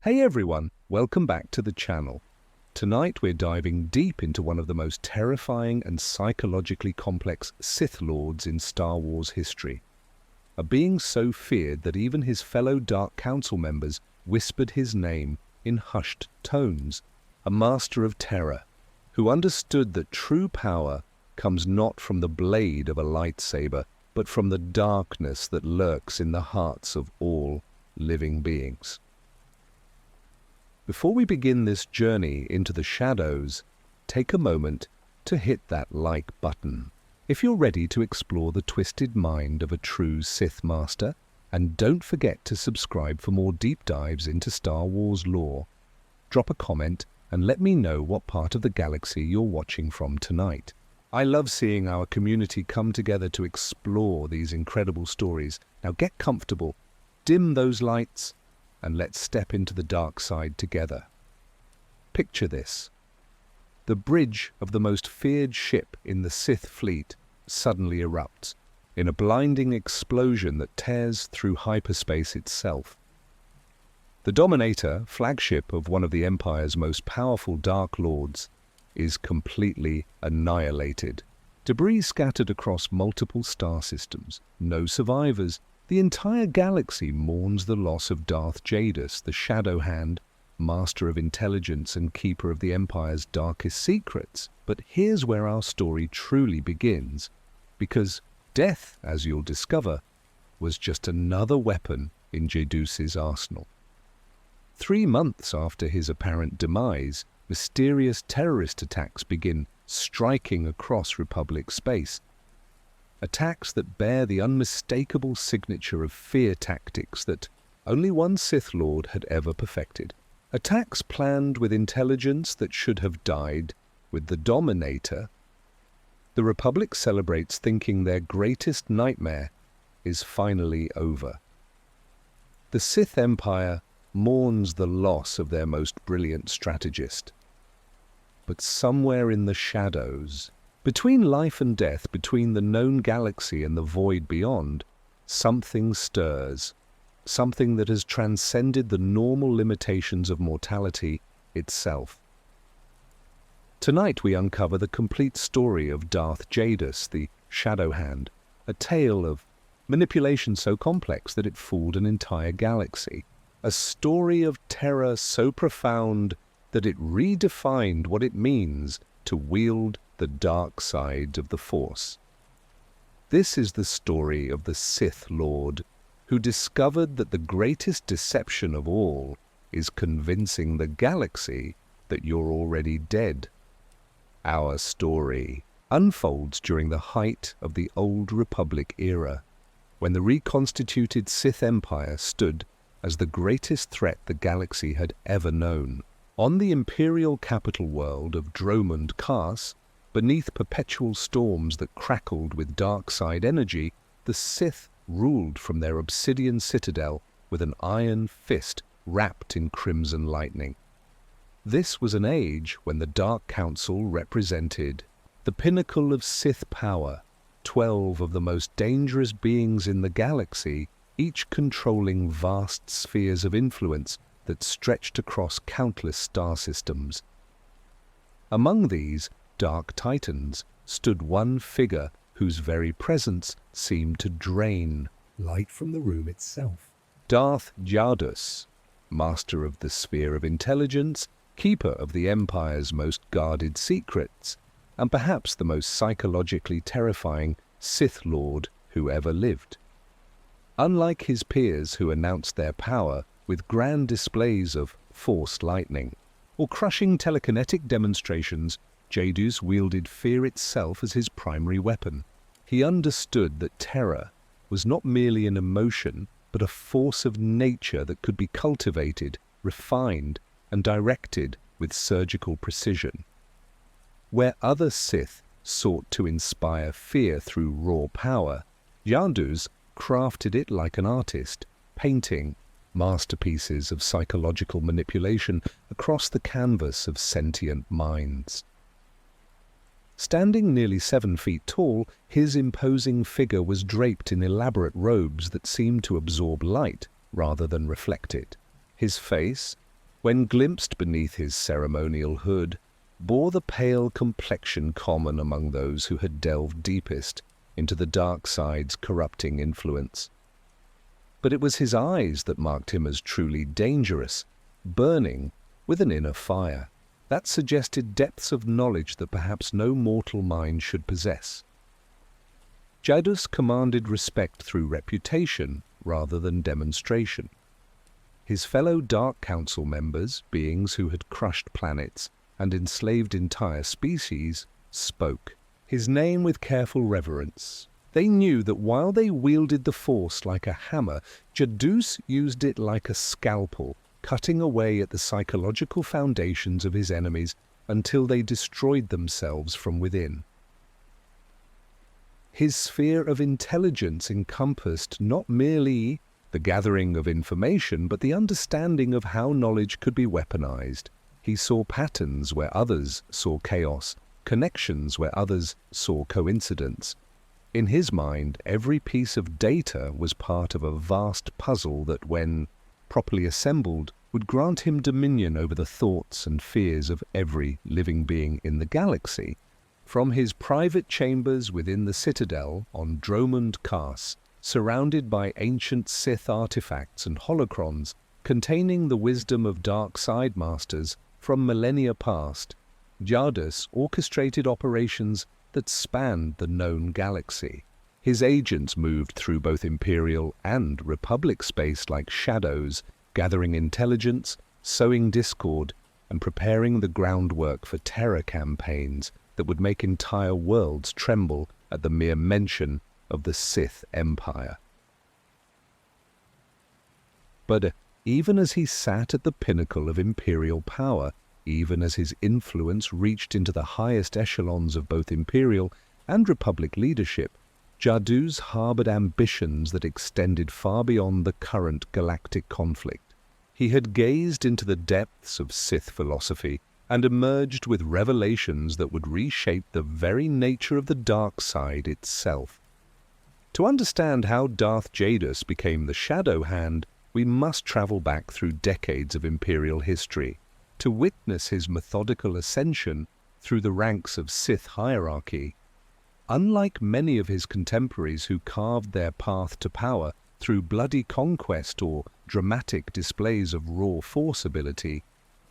Hey everyone, welcome back to the channel. Tonight we're diving deep into one of the most terrifying and psychologically complex Sith Lords in Star Wars history. A being so feared that even his fellow Dark Council members whispered his name in hushed tones. A master of terror, who understood that true power comes not from the blade of a lightsaber, but from the darkness that lurks in the hearts of all living beings. Before we begin this journey into the shadows, take a moment to hit that like button if you're ready to explore the twisted mind of a true Sith Master, and don't forget to subscribe for more deep dives into Star Wars lore. Drop a comment and let me know what part of the galaxy you're watching from tonight. I love seeing our community come together to explore these incredible stories. Now get comfortable, dim those lights, and let's step into the dark side together. Picture this. The bridge of the most feared ship in the Sith fleet suddenly erupts in a blinding explosion that tears through hyperspace itself. The Dominator, flagship of one of the Empire's most powerful Dark Lords, is completely annihilated. Debris scattered across multiple star systems. No survivors. The entire galaxy mourns the loss of Darth Jadus, the Shadow Hand, master of intelligence and keeper of the Empire's darkest secrets. But here's where our story truly begins, because death, as you'll discover, was just another weapon in Jadus's arsenal. 3 months after his apparent demise, mysterious terrorist attacks begin striking across Republic space. Attacks that bear the unmistakable signature of fear tactics that only one Sith Lord had ever perfected. Attacks planned with intelligence that should have died with the Dominator. The Republic celebrates thinking their greatest nightmare is finally over. The Sith Empire mourns the loss of their most brilliant strategist. But somewhere in the shadows, between life and death, between the known galaxy and the void beyond, something stirs, something that has transcended the normal limitations of mortality itself. Tonight we uncover the complete story of Darth Jadus, the Shadow Hand, a tale of manipulation so complex that it fooled an entire galaxy, a story of terror so profound that it redefined what it means to wield the dark side of the Force. This is the story of the Sith Lord, who discovered that the greatest deception of all is convincing the galaxy that you're already dead. Our story unfolds during the height of the Old Republic era, when the reconstituted Sith Empire stood as the greatest threat the galaxy had ever known. On the imperial capital world of Dromund Kaas, beneath perpetual storms that crackled with dark side energy, the Sith ruled from their obsidian citadel with an iron fist wrapped in crimson lightning. This was an age when the Dark Council represented the pinnacle of Sith power, 12 of the most dangerous beings in the galaxy, each controlling vast spheres of influence that stretched across countless star systems. Among these Dark Titans stood one figure whose very presence seemed to drain light from the room itself. Darth Jadus, master of the sphere of intelligence, keeper of the Empire's most guarded secrets, and perhaps the most psychologically terrifying Sith Lord who ever lived. Unlike his peers who announced their power with grand displays of force lightning or crushing telekinetic demonstrations, Jadus wielded fear itself as his primary weapon. He understood that terror was not merely an emotion, but a force of nature that could be cultivated, refined, and directed with surgical precision. Where other Sith sought to inspire fear through raw power, Jadus crafted it like an artist, painting masterpieces of psychological manipulation across the canvas of sentient minds. Standing nearly 7 feet tall, his imposing figure was draped in elaborate robes that seemed to absorb light rather than reflect it. His face, when glimpsed beneath his ceremonial hood, bore the pale complexion common among those who had delved deepest into the dark side's corrupting influence. But it was his eyes that marked him as truly dangerous, burning with an inner fire that suggested depths of knowledge that perhaps no mortal mind should possess. Jadus commanded respect through reputation rather than demonstration. His fellow Dark Council members, beings who had crushed planets and enslaved entire species, spoke his name with careful reverence. They knew that while they wielded the Force like a hammer, Jadus used it like a scalpel, cutting away at the psychological foundations of his enemies until they destroyed themselves from within. His sphere of intelligence encompassed not merely the gathering of information, but the understanding of how knowledge could be weaponized. He saw patterns where others saw chaos, connections where others saw coincidence. In his mind, every piece of data was part of a vast puzzle that, when properly assembled, would grant him dominion over the thoughts and fears of every living being in the galaxy. From his private chambers within the Citadel on Dromund Kars, surrounded by ancient Sith artifacts and holocrons containing the wisdom of dark side masters from millennia past, Jadus orchestrated operations that spanned the known galaxy. His agents moved through both Imperial and Republic space like shadows, gathering intelligence, sowing discord, and preparing the groundwork for terror campaigns that would make entire worlds tremble at the mere mention of the Sith Empire. But even as he sat at the pinnacle of Imperial power, even as his influence reached into the highest echelons of both Imperial and Republic leadership, Jadus harbored ambitions that extended far beyond the current galactic conflict. He had gazed into the depths of Sith philosophy and emerged with revelations that would reshape the very nature of the dark side itself. To understand how Darth Jadus became the Shadow Hand, we must travel back through decades of Imperial history to witness his methodical ascension through the ranks of Sith hierarchy. Unlike many of his contemporaries who carved their path to power through bloody conquest or dramatic displays of raw force ability,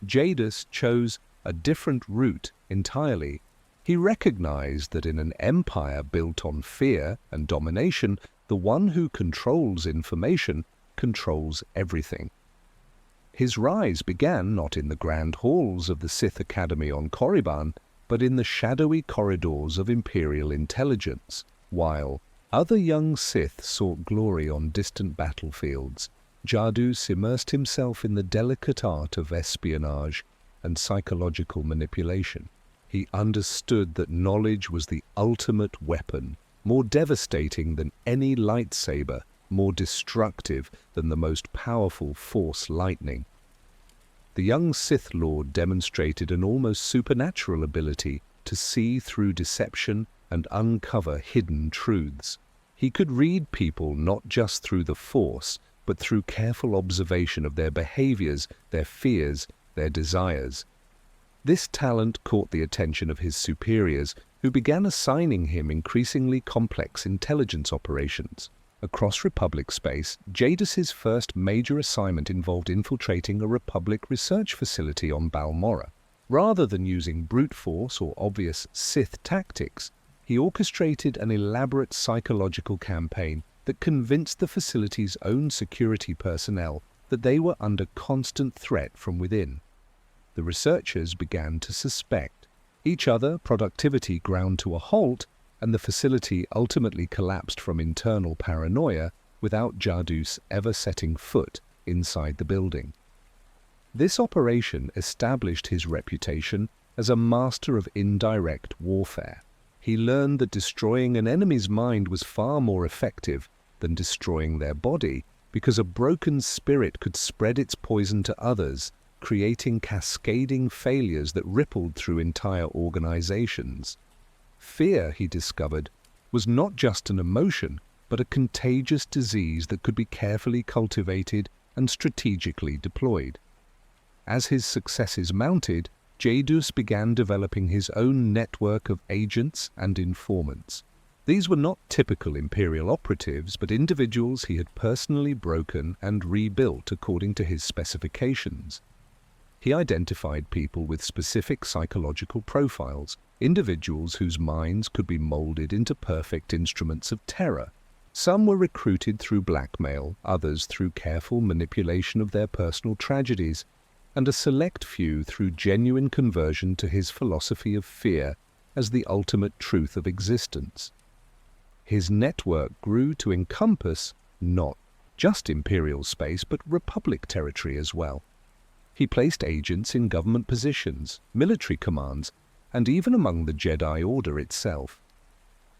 Jadus chose a different route entirely. He recognized that in an empire built on fear and domination, the one who controls information controls everything. His rise began not in the grand halls of the Sith Academy on Korriban, but in the shadowy corridors of Imperial intelligence. While other young Sith sought glory on distant battlefields, Jadus immersed himself in the delicate art of espionage and psychological manipulation. He understood that knowledge was the ultimate weapon, more devastating than any lightsaber, more destructive than the most powerful Force lightning. The young Sith Lord demonstrated an almost supernatural ability to see through deception and uncover hidden truths. He could read people not just through the Force, but through careful observation of their behaviors, their fears, their desires. This talent caught the attention of his superiors, who began assigning him increasingly complex intelligence operations. Across Republic space, Jadus's first major assignment involved infiltrating a Republic research facility on Balmorra. Rather than using brute force or obvious Sith tactics, he orchestrated an elaborate psychological campaign that convinced the facility's own security personnel that they were under constant threat from within. The researchers began to suspect each other, productivity ground to a halt, and the facility ultimately collapsed from internal paranoia without Jadus ever setting foot inside the building. This operation established his reputation as a master of indirect warfare. He learned that destroying an enemy's mind was far more effective than destroying their body, because a broken spirit could spread its poison to others, creating cascading failures that rippled through entire organizations. Fear, he discovered, was not just an emotion, but a contagious disease that could be carefully cultivated and strategically deployed. As his successes mounted, Jadus began developing his own network of agents and informants. These were not typical Imperial operatives, but individuals he had personally broken and rebuilt according to his specifications. He identified people with specific psychological profiles, individuals whose minds could be molded into perfect instruments of terror. Some were recruited through blackmail, others through careful manipulation of their personal tragedies, and a select few through genuine conversion to his philosophy of fear as the ultimate truth of existence. His network grew to encompass not just Imperial space, but Republic territory as well. He placed agents in government positions, military commands, and even among the Jedi Order itself.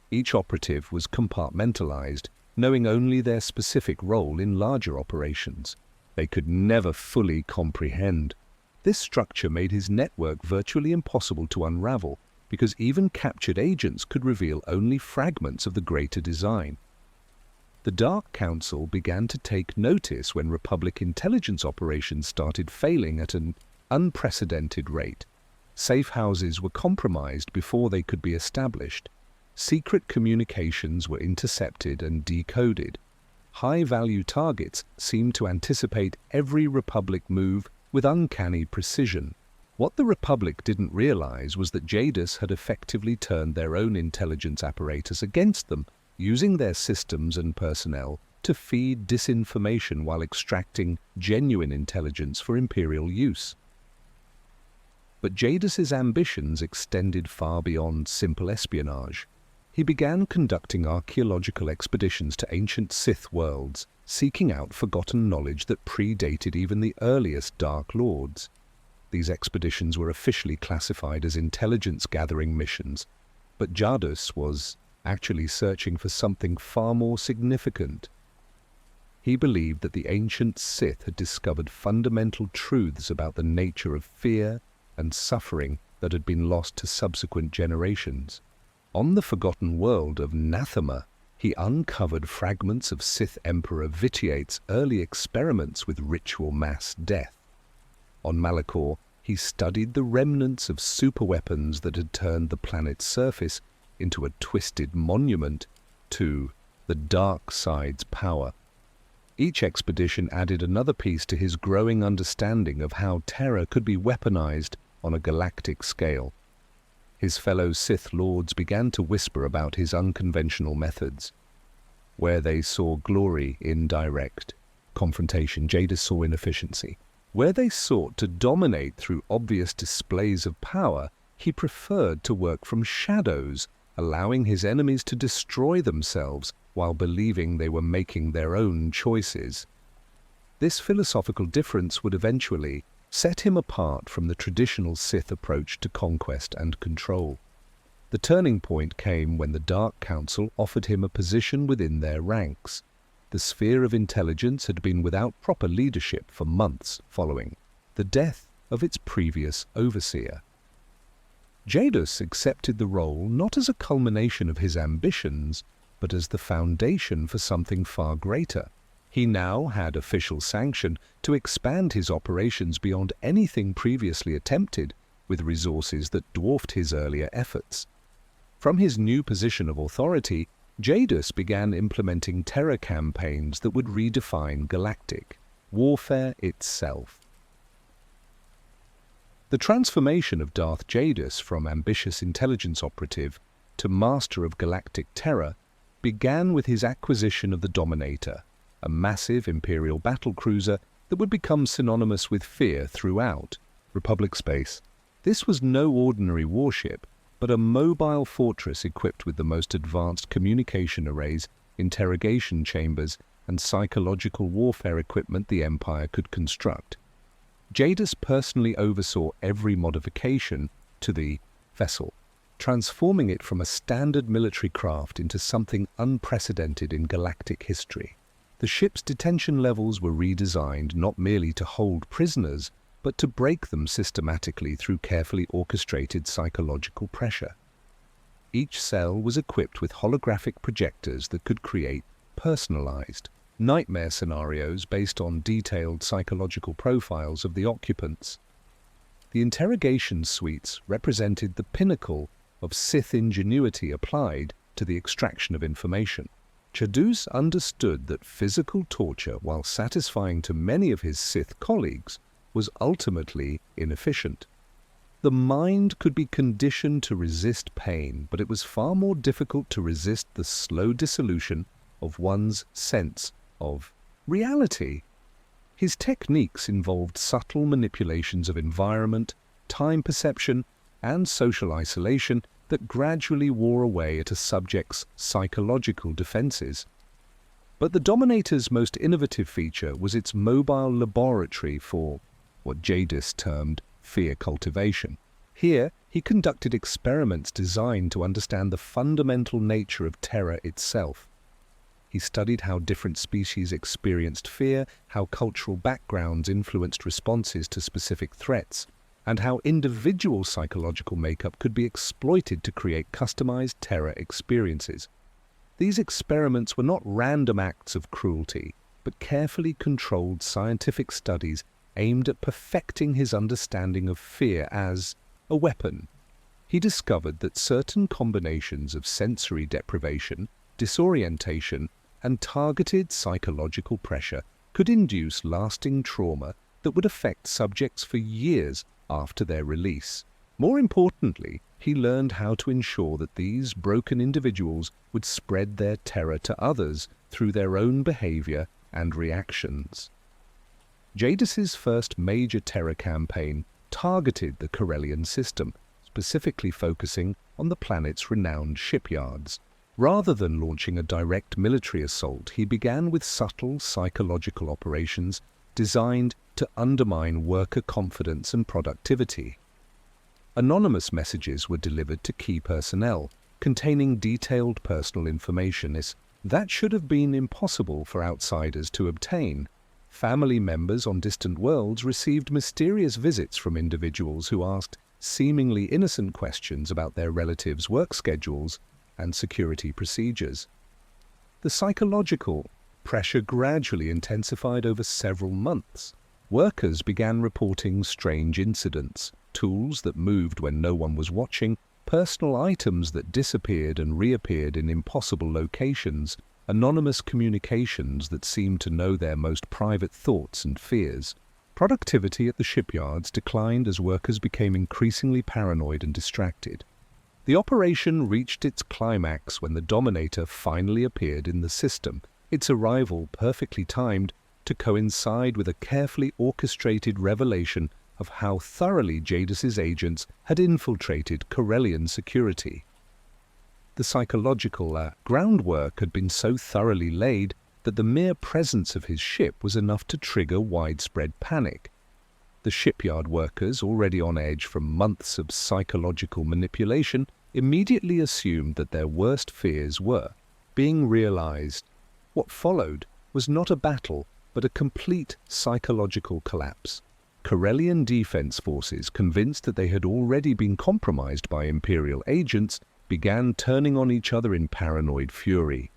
Each operative was compartmentalized, knowing only their specific role in larger operations. They could never fully comprehend. This structure made his network virtually impossible to unravel, because even captured agents could reveal only fragments of the greater design. The Dark Council began to take notice when Republic intelligence operations started failing at an unprecedented rate. Safe houses were compromised before they could be established. Secret communications were intercepted and decoded. High-value targets seemed to anticipate every Republic move with uncanny precision. What the Republic didn't realize was that Jadus had effectively turned their own intelligence apparatus against them, using their systems and personnel to feed disinformation while extracting genuine intelligence for Imperial use. But Jadus's ambitions extended far beyond simple espionage. He began conducting archaeological expeditions to ancient Sith worlds, seeking out forgotten knowledge that predated even the earliest Dark Lords. These expeditions were officially classified as intelligence-gathering missions, but Jadus was actually searching for something far more significant. He believed that the ancient Sith had discovered fundamental truths about the nature of fear and suffering that had been lost to subsequent generations. On the forgotten world of Nathema, he uncovered fragments of Sith Emperor Vitiate's early experiments with ritual mass death. On Malachor, he studied the remnants of superweapons that had turned the planet's surface into a twisted monument to the dark side's power. Each expedition added another piece to his growing understanding of how terror could be weaponized on a galactic scale. His fellow Sith Lords began to whisper about his unconventional methods. Where they saw glory in direct confrontation, Jadus saw inefficiency. Where they sought to dominate through obvious displays of power, he preferred to work from shadows, allowing his enemies to destroy themselves while believing they were making their own choices. This philosophical difference would eventually set him apart from the traditional Sith approach to conquest and control. The turning point came when the Dark Council offered him a position within their ranks. The sphere of intelligence had been without proper leadership for months following the death of its previous overseer. Jadus accepted the role not as a culmination of his ambitions, but as the foundation for something far greater. He now had official sanction to expand his operations beyond anything previously attempted, with resources that dwarfed his earlier efforts. From his new position of authority, Jadus began implementing terror campaigns that would redefine galactic warfare itself. The transformation of Darth Jadus from ambitious intelligence operative to master of galactic terror began with his acquisition of the Dominator, a massive Imperial battlecruiser that would become synonymous with fear throughout Republic space. This was no ordinary warship, but a mobile fortress equipped with the most advanced communication arrays, interrogation chambers, and psychological warfare equipment the Empire could construct. Jadus personally oversaw every modification to the vessel, transforming it from a standard military craft into something unprecedented in galactic history. The ship's detention levels were redesigned not merely to hold prisoners, but to break them systematically through carefully orchestrated psychological pressure. Each cell was equipped with holographic projectors that could create personalized, nightmare scenarios based on detailed psychological profiles of the occupants. The interrogation suites represented the pinnacle of Sith ingenuity applied to the extraction of information. Jadus understood that physical torture, while satisfying to many of his Sith colleagues, was ultimately inefficient. The mind could be conditioned to resist pain, but it was far more difficult to resist the slow dissolution of one's sense of reality. His techniques involved subtle manipulations of environment, time perception, and social isolation that gradually wore away at a subject's psychological defenses. But the Dominator's most innovative feature was its mobile laboratory for what Jadus termed fear cultivation. Here, he conducted experiments designed to understand the fundamental nature of terror itself. He studied how different species experienced fear, how cultural backgrounds influenced responses to specific threats, and how individual psychological makeup could be exploited to create customized terror experiences. These experiments were not random acts of cruelty, but carefully controlled scientific studies aimed at perfecting his understanding of fear as a weapon. He discovered that certain combinations of sensory deprivation, disorientation, and targeted psychological pressure could induce lasting trauma that would affect subjects for years after their release. More importantly, he learned how to ensure that these broken individuals would spread their terror to others through their own behavior and reactions. Jadus's first major terror campaign targeted the Corellian system, specifically focusing on the planet's renowned shipyards. Rather than launching a direct military assault, he began with subtle psychological operations designed to undermine worker confidence and productivity. Anonymous messages were delivered to key personnel, containing detailed personal information that should have been impossible for outsiders to obtain. Family members on distant worlds received mysterious visits from individuals who asked seemingly innocent questions about their relatives' work schedules and security procedures. The psychological pressure gradually intensified over several months. Workers began reporting strange incidents, tools that moved when no one was watching, personal items that disappeared and reappeared in impossible locations, anonymous communications that seemed to know their most private thoughts and fears. Productivity at the shipyards declined as workers became increasingly paranoid and distracted. The operation reached its climax when the Dominator finally appeared in the system, its arrival perfectly timed to coincide with a carefully orchestrated revelation of how thoroughly Jadus's agents had infiltrated Corellian security. The psychological groundwork had been so thoroughly laid that the mere presence of his ship was enough to trigger widespread panic. The shipyard workers, already on edge from months of psychological manipulation, immediately assumed that their worst fears were being realized. What followed was not a battle, but a complete psychological collapse. Corellian defense forces, convinced that they had already been compromised by Imperial agents, began turning on each other in paranoid fury.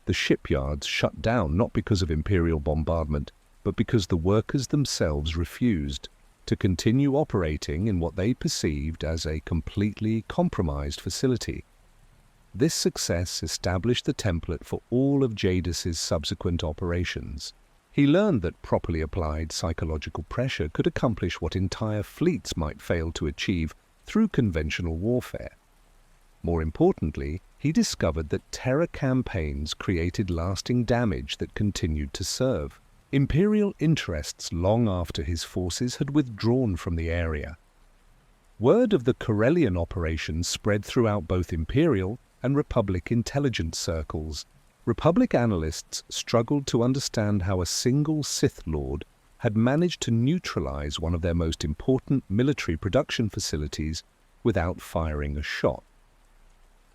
The shipyards shut down not because of Imperial bombardment, but because the workers themselves refused to continue operating in what they perceived as a completely compromised facility. This success established the template for all of Jadus's subsequent operations. He learned that properly applied psychological pressure could accomplish what entire fleets might fail to achieve through conventional warfare. More importantly, he discovered that terror campaigns created lasting damage that continued to serve Imperial interests long after his forces had withdrawn from the area. Word of the Corellian operation spread throughout both Imperial and Republic intelligence circles. Republic analysts struggled to understand how a single Sith Lord had managed to neutralize one of their most important military production facilities without firing a shot.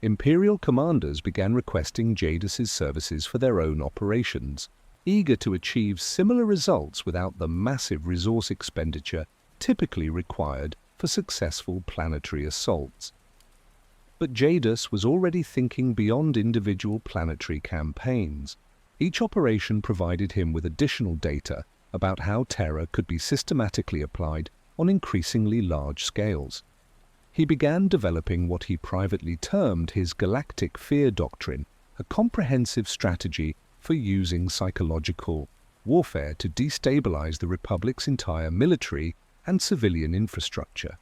Imperial commanders began requesting Jadus's services for their own operations, eager to achieve similar results without the massive resource expenditure typically required for successful planetary assaults. But Jadus was already thinking beyond individual planetary campaigns. Each operation provided him with additional data about how terror could be systematically applied on increasingly large scales. He began developing what he privately termed his galactic fear doctrine, a comprehensive strategy for using psychological warfare to destabilize the Republic's entire military and civilian infrastructure.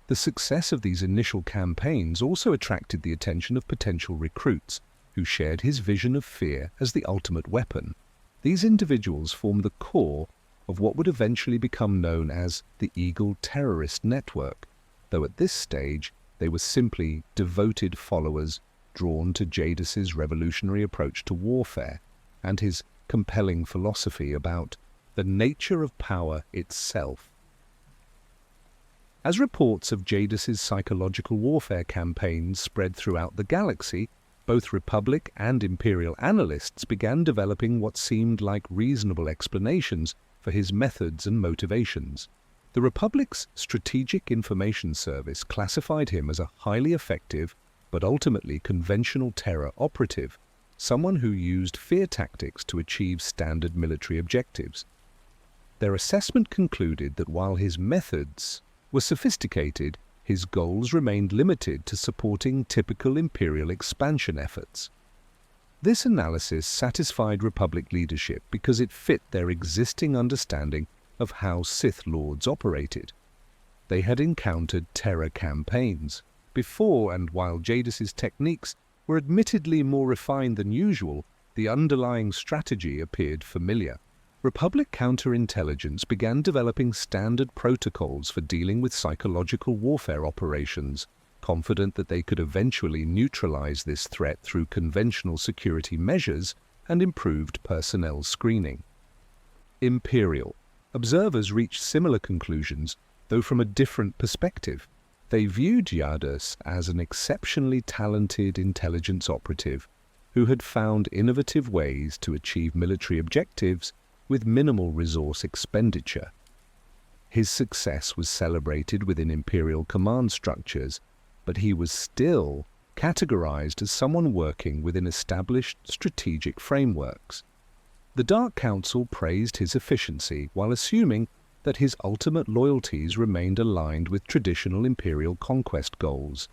The success of these initial campaigns also attracted the attention of potential recruits who shared his vision of fear as the ultimate weapon. These individuals formed the core of what would eventually become known as the Eagle Terrorist Network, though at this stage they were simply devoted followers drawn to Jadus's revolutionary approach to warfare and his compelling philosophy about the nature of power itself. As reports of Jadus's psychological warfare campaigns spread throughout the galaxy, both Republic and Imperial analysts began developing what seemed like reasonable explanations for his methods and motivations. The Republic's Strategic Information Service classified him as a highly effective but ultimately conventional terror operative, someone who used fear tactics to achieve standard military objectives. Their assessment concluded that while his methods were sophisticated, his goals remained limited to supporting typical Imperial expansion efforts. This analysis satisfied Republic leadership because it fit their existing understanding of how Sith Lords operated. They had encountered terror campaigns before, and while Jadus's techniques were admittedly more refined than usual, the underlying strategy appeared familiar. Republic counterintelligence began developing standard protocols for dealing with psychological warfare operations, confident that they could eventually neutralize this threat through conventional security measures and improved personnel screening. Imperial observers reached similar conclusions, though from a different perspective. They viewed Jadus as an exceptionally talented intelligence operative who had found innovative ways to achieve military objectives with minimal resource expenditure. His success was celebrated within Imperial command structures, but he was still categorized as someone working within established strategic frameworks. The Dark Council praised his efficiency while assuming that his ultimate loyalties remained aligned with traditional Imperial conquest goals.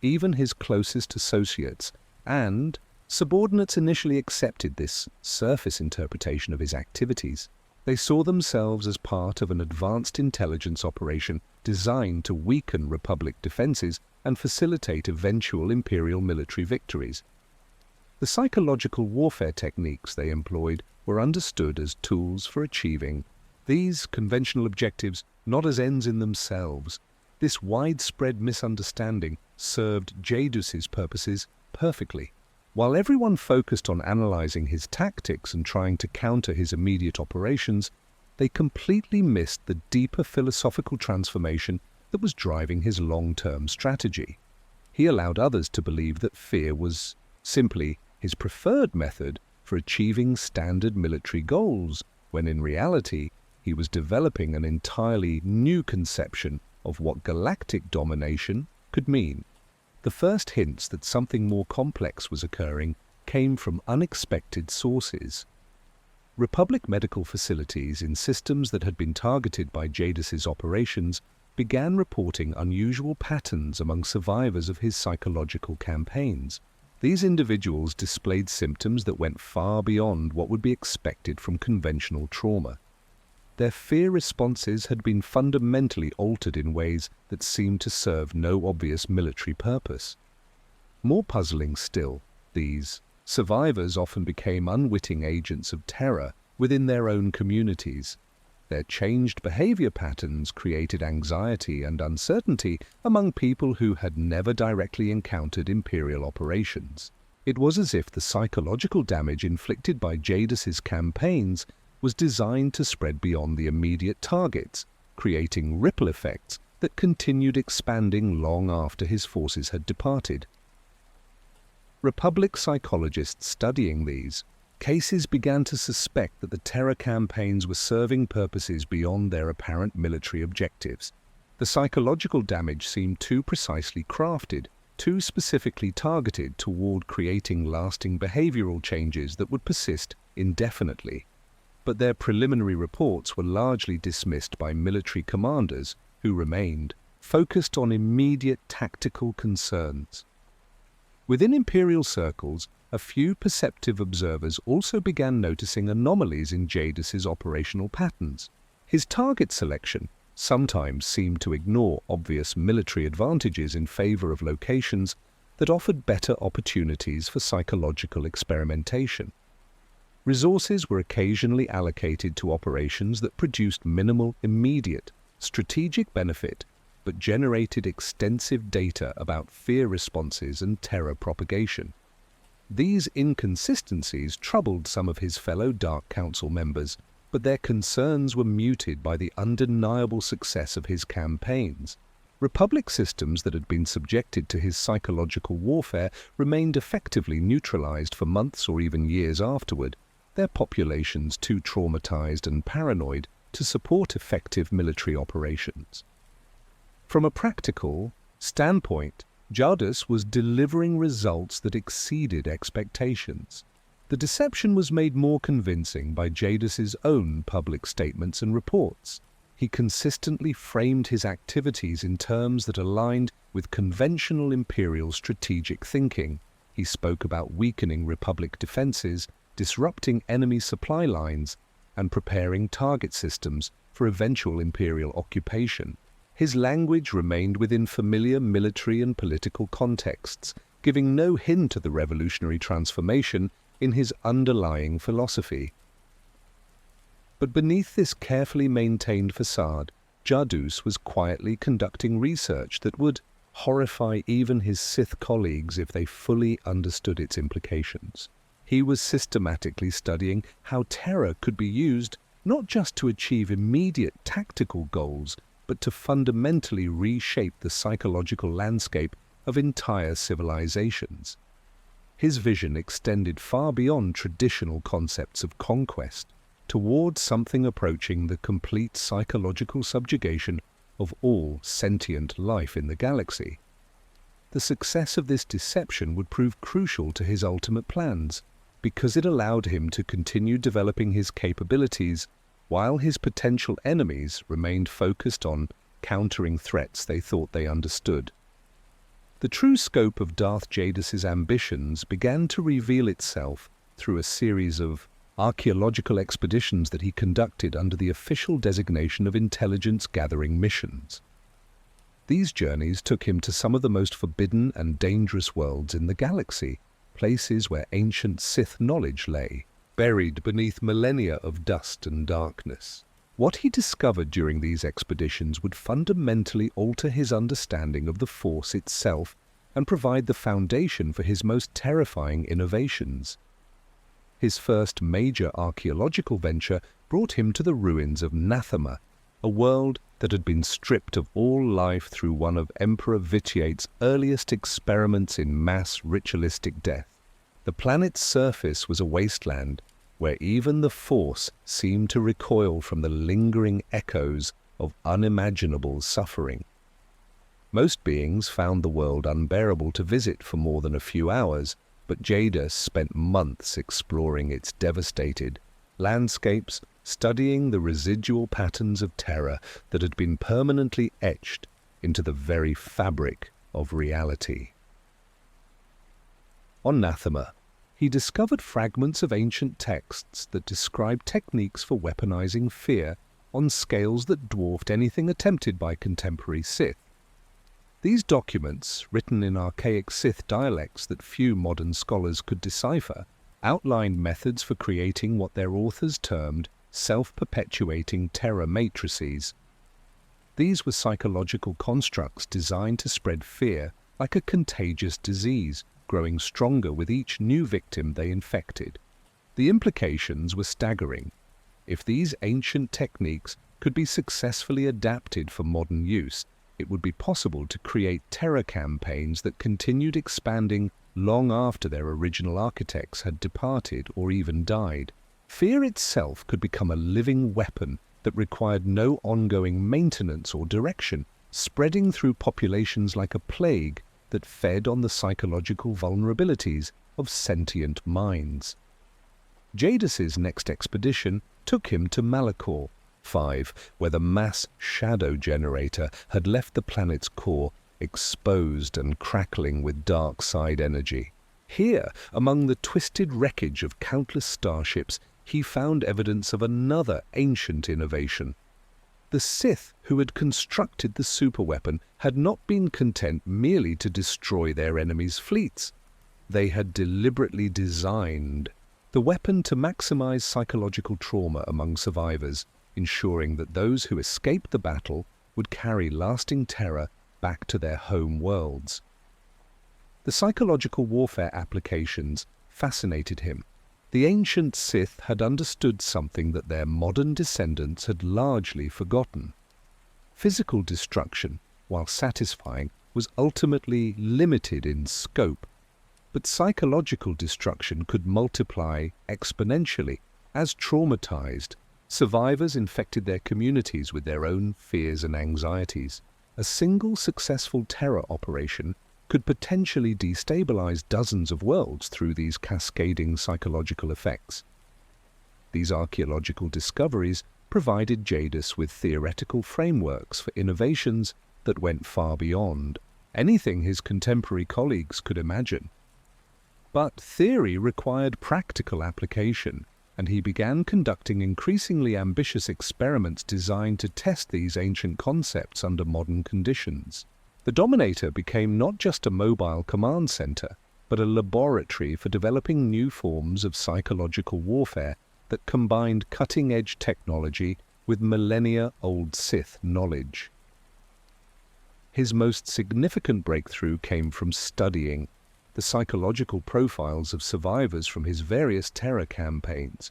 Even his closest associates and subordinates initially accepted this surface interpretation of his activities. They saw themselves as part of an advanced intelligence operation designed to weaken Republic defenses and facilitate eventual Imperial military victories. The psychological warfare techniques they employed were understood as tools for achieving these conventional objectives, not as ends in themselves. This widespread misunderstanding served Jadus's purposes perfectly. While everyone focused on analyzing his tactics and trying to counter his immediate operations, they completely missed the deeper philosophical transformation that was driving his long-term strategy. He allowed others to believe that fear was simply his preferred method for achieving standard military goals, when in reality he was developing an entirely new conception of what galactic domination could mean. The first hints that something more complex was occurring came from unexpected sources. Republic medical facilities in systems that had been targeted by Jadus's operations began reporting unusual patterns among survivors of his psychological campaigns. These individuals displayed symptoms that went far beyond what would be expected from conventional trauma. Their fear responses had been fundamentally altered in ways that seemed to serve no obvious military purpose. More puzzling still, these survivors often became unwitting agents of terror within their own communities. Their changed behavior patterns created anxiety and uncertainty among people who had never directly encountered Imperial operations. It was as if the psychological damage inflicted by Jadus's campaigns was designed to spread beyond the immediate targets, creating ripple effects that continued expanding long after his forces had departed. Republic psychologists studying these cases began to suspect that the terror campaigns were serving purposes beyond their apparent military objectives. The psychological damage seemed too precisely crafted too specifically targeted toward creating lasting behavioral changes that would persist indefinitely. But their preliminary reports were largely dismissed by military commanders who remained focused on immediate tactical concerns. Within imperial circles, a few perceptive observers also began noticing anomalies in Jadus's operational patterns. His target selection sometimes seemed to ignore obvious military advantages in favor of locations that offered better opportunities for psychological experimentation. Resources were occasionally allocated to operations that produced minimal immediate strategic benefit but generated extensive data about fear responses and terror propagation. These inconsistencies troubled some of his fellow Dark Council members, but their concerns were muted by the undeniable success of his campaigns. Republic systems that had been subjected to his psychological warfare remained effectively neutralized for months or even years afterward, their populations too traumatized and paranoid to support effective military operations. From a practical standpoint, Jadus was delivering results that exceeded expectations. The deception was made more convincing by Jadus's own public statements and reports. He consistently framed his activities in terms that aligned with conventional imperial strategic thinking. He spoke about weakening Republic defenses, disrupting enemy supply lines, and preparing target systems for eventual imperial occupation. His language remained within familiar military and political contexts, giving no hint of the revolutionary transformation in his underlying philosophy. But beneath this carefully maintained facade, Jadus was quietly conducting research that would horrify even his Sith colleagues if they fully understood its implications. He was systematically studying how terror could be used not just to achieve immediate tactical goals, but to fundamentally reshape the psychological landscape of entire civilizations. His vision extended far beyond traditional concepts of conquest, towards something approaching the complete psychological subjugation of all sentient life in the galaxy. The success of this deception would prove crucial to his ultimate plans, because it allowed him to continue developing his capabilities while his potential enemies remained focused on countering threats they thought they understood. The true scope of Darth Jadus's ambitions began to reveal itself through a series of archaeological expeditions that he conducted under the official designation of intelligence-gathering missions. These journeys took him to some of the most forbidden and dangerous worlds in the galaxy, places where ancient Sith knowledge lay, buried beneath millennia of dust and darkness. What he discovered during these expeditions would fundamentally alter his understanding of the Force itself and provide the foundation for his most terrifying innovations. His first major archaeological venture brought him to the ruins of Nathema, a world that had been stripped of all life through one of Emperor Vitiate's earliest experiments in mass ritualistic death. The planet's surface was a wasteland where even the Force seemed to recoil from the lingering echoes of unimaginable suffering. Most beings found the world unbearable to visit for more than a few hours, but Jadus spent months exploring its devastated landscapes, studying the residual patterns of terror that had been permanently etched into the very fabric of reality. On Nathema, he discovered fragments of ancient texts that described techniques for weaponizing fear on scales that dwarfed anything attempted by contemporary Sith. These documents, written in archaic Sith dialects that few modern scholars could decipher, outlined methods for creating what their authors termed self-perpetuating terror matrices. These were psychological constructs designed to spread fear like a contagious disease, growing stronger with each new victim they infected. The implications were staggering. If these ancient techniques could be successfully adapted for modern use, it would be possible to create terror campaigns that continued expanding long after their original architects had departed or even died. Fear itself could become a living weapon that required no ongoing maintenance or direction, spreading through populations like a plague that fed on the psychological vulnerabilities of sentient minds. Jadus's next expedition took him to Malachor 5, where the mass shadow generator had left the planet's core exposed and crackling with dark side energy. Here, among the twisted wreckage of countless starships, he found evidence of another ancient innovation. The Sith who had constructed the superweapon had not been content merely to destroy their enemies' fleets. They had deliberately designed the weapon to maximize psychological trauma among survivors, ensuring that those who escaped the battle would carry lasting terror back to their home worlds. The psychological warfare applications fascinated him. The ancient Sith had understood something that their modern descendants had largely forgotten. Physical destruction, while satisfying, was ultimately limited in scope, but psychological destruction could multiply exponentially. As traumatized, survivors infected their communities with their own fears and anxieties. A single successful terror operation could potentially destabilize dozens of worlds through these cascading psychological effects. These archaeological discoveries provided Jadus with theoretical frameworks for innovations that went far beyond anything his contemporary colleagues could imagine. But theory required practical application, and he began conducting increasingly ambitious experiments designed to test these ancient concepts under modern conditions. The Dominator became not just a mobile command center, but a laboratory for developing new forms of psychological warfare that combined cutting-edge technology with millennia-old Sith knowledge. His most significant breakthrough came from studying the psychological profiles of survivors from his various terror campaigns.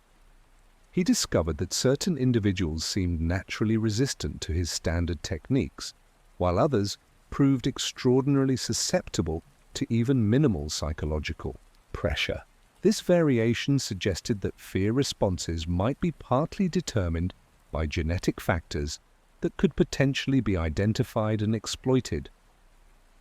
He discovered that certain individuals seemed naturally resistant to his standard techniques, while others proved extraordinarily susceptible to even minimal psychological pressure. This variation suggested that fear responses might be partly determined by genetic factors that could potentially be identified and exploited.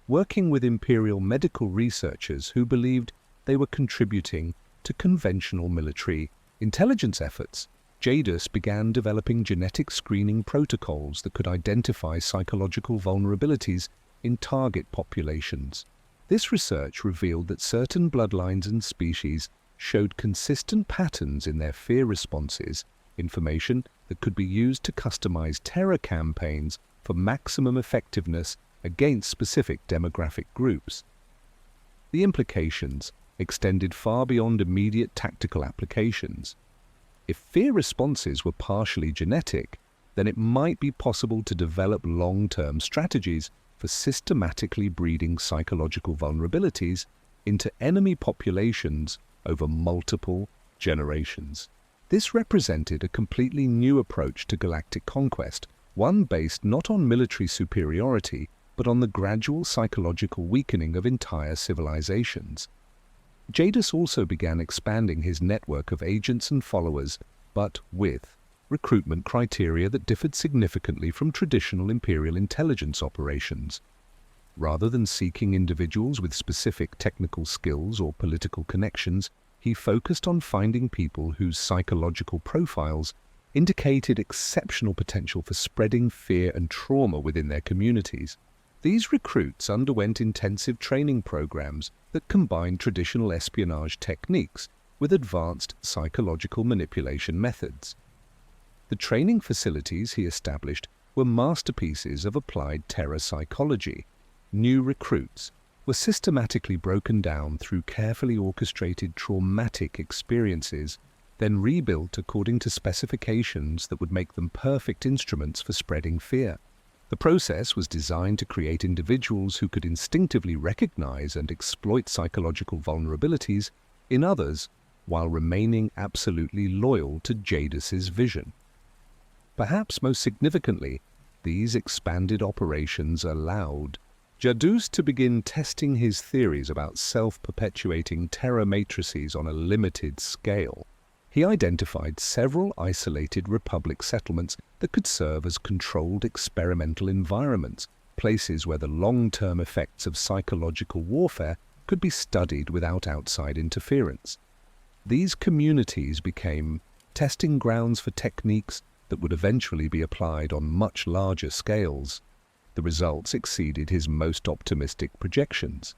Working with Imperial medical researchers who believed they were contributing to conventional military intelligence efforts, Jadus began developing genetic screening protocols that could identify psychological vulnerabilities in target populations. This research revealed that certain bloodlines and species showed consistent patterns in their fear responses, information that could be used to customize terror campaigns for maximum effectiveness against specific demographic groups. The implications extended far beyond immediate tactical applications. If fear responses were partially genetic, then it might be possible to develop long-term strategies for systematically breeding psychological vulnerabilities into enemy populations over multiple generations. This represented a completely new approach to galactic conquest, one based not on military superiority, but on the gradual psychological weakening of entire civilizations. Jadus also began expanding his network of agents and followers, but with recruitment criteria that differed significantly from traditional Imperial intelligence operations. Rather than seeking individuals with specific technical skills or political connections, he focused on finding people whose psychological profiles indicated exceptional potential for spreading fear and trauma within their communities. These recruits underwent intensive training programs that combined traditional espionage techniques with advanced psychological manipulation methods. The training facilities he established were masterpieces of applied terror psychology. New recruits were systematically broken down through carefully orchestrated traumatic experiences, then rebuilt according to specifications that would make them perfect instruments for spreading fear. The process was designed to create individuals who could instinctively recognize and exploit psychological vulnerabilities in others while remaining absolutely loyal to Jadus's vision. Perhaps most significantly, these expanded operations allowed Jadus to begin testing his theories about self-perpetuating terror matrices on a limited scale. He identified several isolated Republic settlements that could serve as controlled experimental environments, places where the long-term effects of psychological warfare could be studied without outside interference. These communities became testing grounds for techniques that would eventually be applied on much larger scales. The results exceeded his most optimistic projections.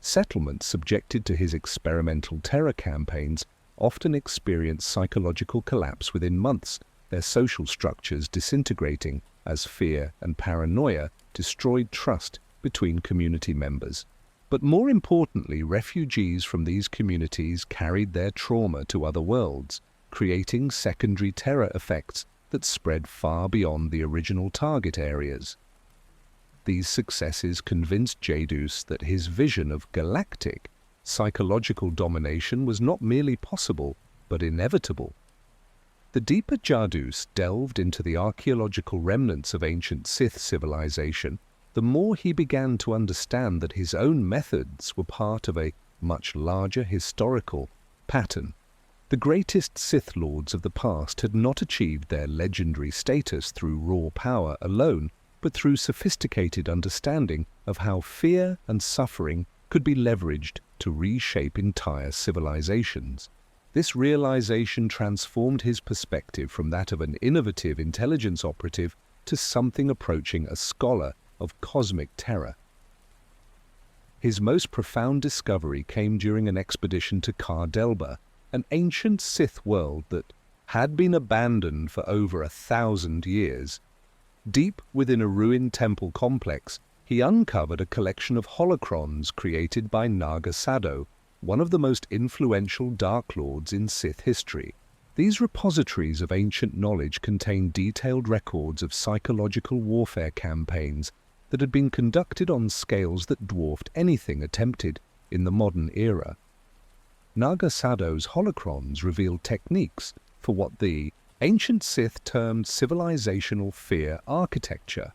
Settlements subjected to his experimental terror campaigns often experienced psychological collapse within months, their social structures disintegrating as fear and paranoia destroyed trust between community members. But more importantly, refugees from these communities carried their trauma to other worlds, creating secondary terror effects that spread far beyond the original target areas. These successes convinced Jadus that his vision of galactic psychological domination was not merely possible, but inevitable. The deeper Jadus delved into the archaeological remnants of ancient Sith civilization, the more he began to understand that his own methods were part of a much larger historical pattern. The greatest Sith lords of the past had not achieved their legendary status through raw power alone, but through sophisticated understanding of how fear and suffering could be leveraged to reshape entire civilizations. This realization transformed his perspective from that of an innovative intelligence operative to something approaching a scholar of cosmic terror. His most profound discovery came during an expedition to Car Delba, an ancient Sith world that had been abandoned for over 1,000 years. Deep within a ruined temple complex, he uncovered a collection of holocrons created by Naga Sadow, one of the most influential Dark Lords in Sith history. These repositories of ancient knowledge contained detailed records of psychological warfare campaigns that had been conducted on scales that dwarfed anything attempted in the modern era. Naga Sadow's holocrons revealed techniques for what the ancient Sith termed civilizational fear architecture.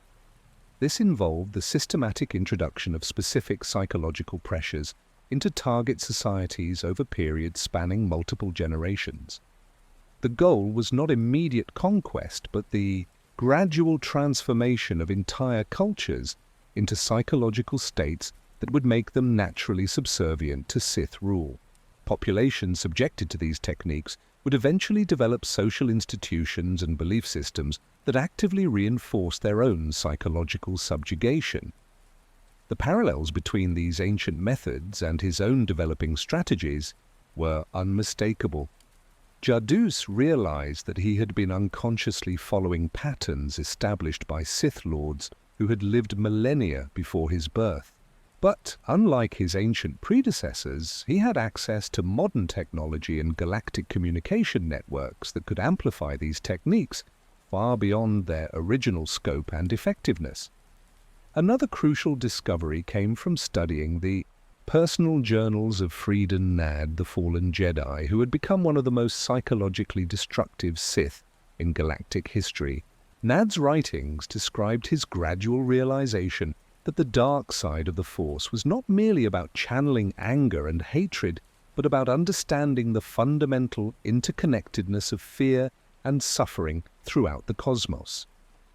This involved the systematic introduction of specific psychological pressures into target societies over periods spanning multiple generations. The goal was not immediate conquest, but the gradual transformation of entire cultures into psychological states that would make them naturally subservient to Sith rule. Populations subjected to these techniques would eventually develop social institutions and belief systems that actively reinforce their own psychological subjugation. The parallels between these ancient methods and his own developing strategies were unmistakable. Jadus realized that he had been unconsciously following patterns established by Sith lords who had lived millennia before his birth. But, unlike his ancient predecessors, he had access to modern technology and galactic communication networks that could amplify these techniques far beyond their original scope and effectiveness. Another crucial discovery came from studying the personal journals of Freeden Nad, the fallen Jedi, who had become one of the most psychologically destructive Sith in galactic history. Nad's writings described his gradual realization that the dark side of the Force was not merely about channeling anger and hatred, but about understanding the fundamental interconnectedness of fear and suffering throughout the cosmos.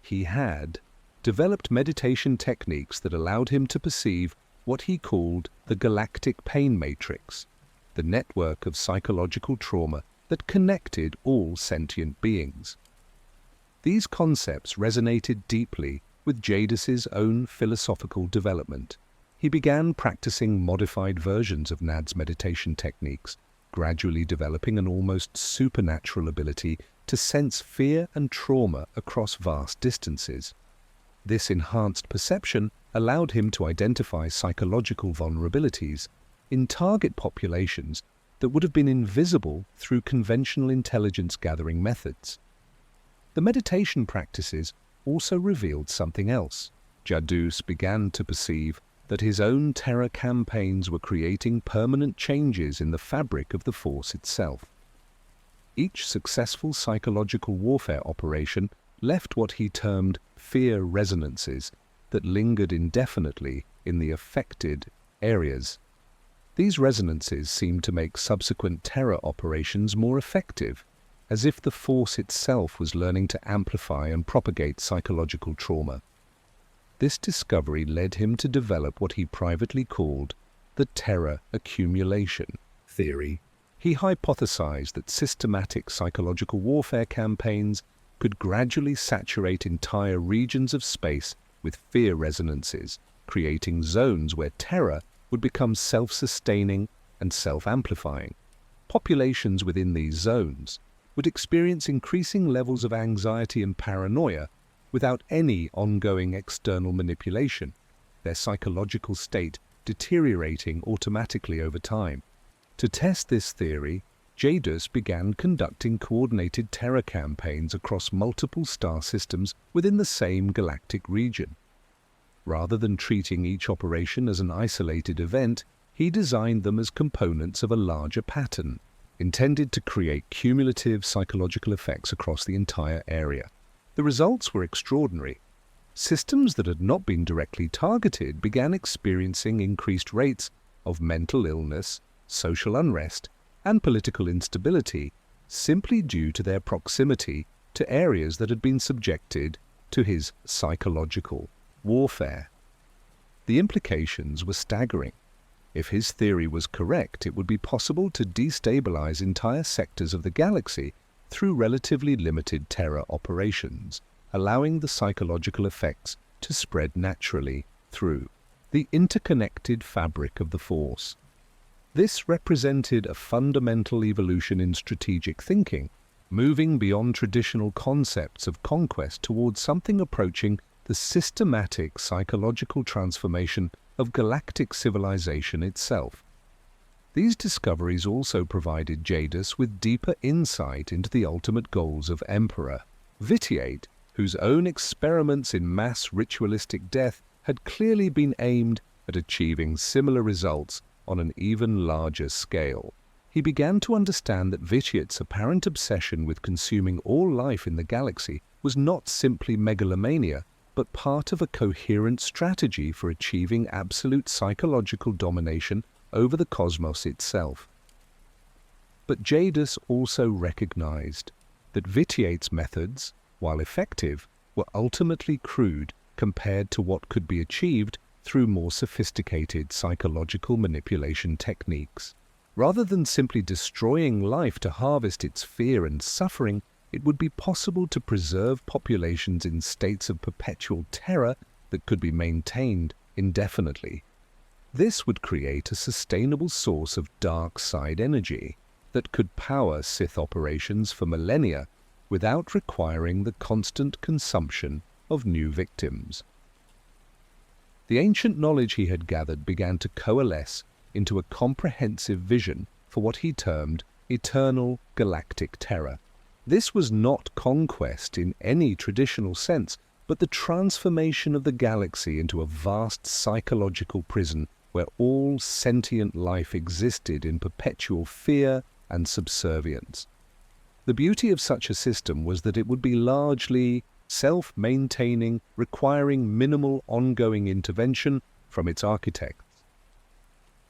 He had developed meditation techniques that allowed him to perceive what he called the galactic pain matrix, the network of psychological trauma that connected all sentient beings. These concepts resonated deeply with Jadus's own philosophical development. He began practicing modified versions of Nad's meditation techniques, gradually developing an almost supernatural ability to sense fear and trauma across vast distances. This enhanced perception allowed him to identify psychological vulnerabilities in target populations that would have been invisible through conventional intelligence-gathering methods. The meditation practices also revealed something else. Jadus began to perceive that his own terror campaigns were creating permanent changes in the fabric of the Force itself. Each successful psychological warfare operation left what he termed fear resonances that lingered indefinitely in the affected areas. These resonances seemed to make subsequent terror operations more effective, as if the Force itself was learning to amplify and propagate psychological trauma. This discovery led him to develop what he privately called the terror accumulation theory. He hypothesized that systematic psychological warfare campaigns could gradually saturate entire regions of space with fear resonances, creating zones where terror would become self-sustaining and self-amplifying. Populations within these zones would experience increasing levels of anxiety and paranoia without any ongoing external manipulation, their psychological state deteriorating automatically over time. To test this theory, Jadus began conducting coordinated terror campaigns across multiple star systems within the same galactic region. Rather than treating each operation as an isolated event, he designed them as components of a larger pattern, intended to create cumulative psychological effects across the entire area. The results were extraordinary. Systems that had not been directly targeted began experiencing increased rates of mental illness, social unrest, and political instability simply due to their proximity to areas that had been subjected to his psychological warfare. The implications were staggering. If his theory was correct, it would be possible to destabilize entire sectors of the galaxy through relatively limited terror operations, allowing the psychological effects to spread naturally through the interconnected fabric of the Force. This represented a fundamental evolution in strategic thinking, moving beyond traditional concepts of conquest towards something approaching the systematic psychological transformation of galactic civilization itself. These discoveries also provided Jadus with deeper insight into the ultimate goals of Emperor Vitiate, whose own experiments in mass ritualistic death had clearly been aimed at achieving similar results on an even larger scale. He began to understand that Vitiate's apparent obsession with consuming all life in the galaxy was not simply megalomania, but part of a coherent strategy for achieving absolute psychological domination over the cosmos itself. But Jadus also recognized that Vitiate's methods, while effective, were ultimately crude compared to what could be achieved through more sophisticated psychological manipulation techniques. Rather than simply destroying life to harvest its fear and suffering, it would be possible to preserve populations in states of perpetual terror that could be maintained indefinitely. This would create a sustainable source of dark side energy that could power Sith operations for millennia without requiring the constant consumption of new victims. The ancient knowledge he had gathered began to coalesce into a comprehensive vision for what he termed eternal galactic terror. This was not conquest in any traditional sense, but the transformation of the galaxy into a vast psychological prison where all sentient life existed in perpetual fear and subservience. The beauty of such a system was that it would be largely self-maintaining, requiring minimal ongoing intervention from its architects.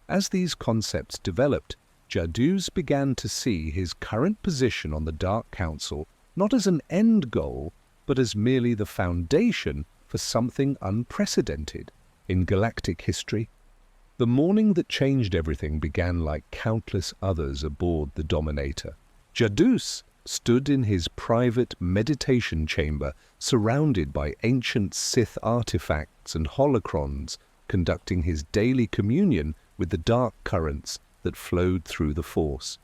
As these concepts developed, Jadus began to see his current position on the Dark Council not as an end goal, but as merely the foundation for something unprecedented in galactic history. The morning that changed everything began like countless others aboard the Dominator. Jadus stood in his private meditation chamber, surrounded by ancient Sith artifacts and holocrons, conducting his daily communion with the dark currents that flowed through the Force.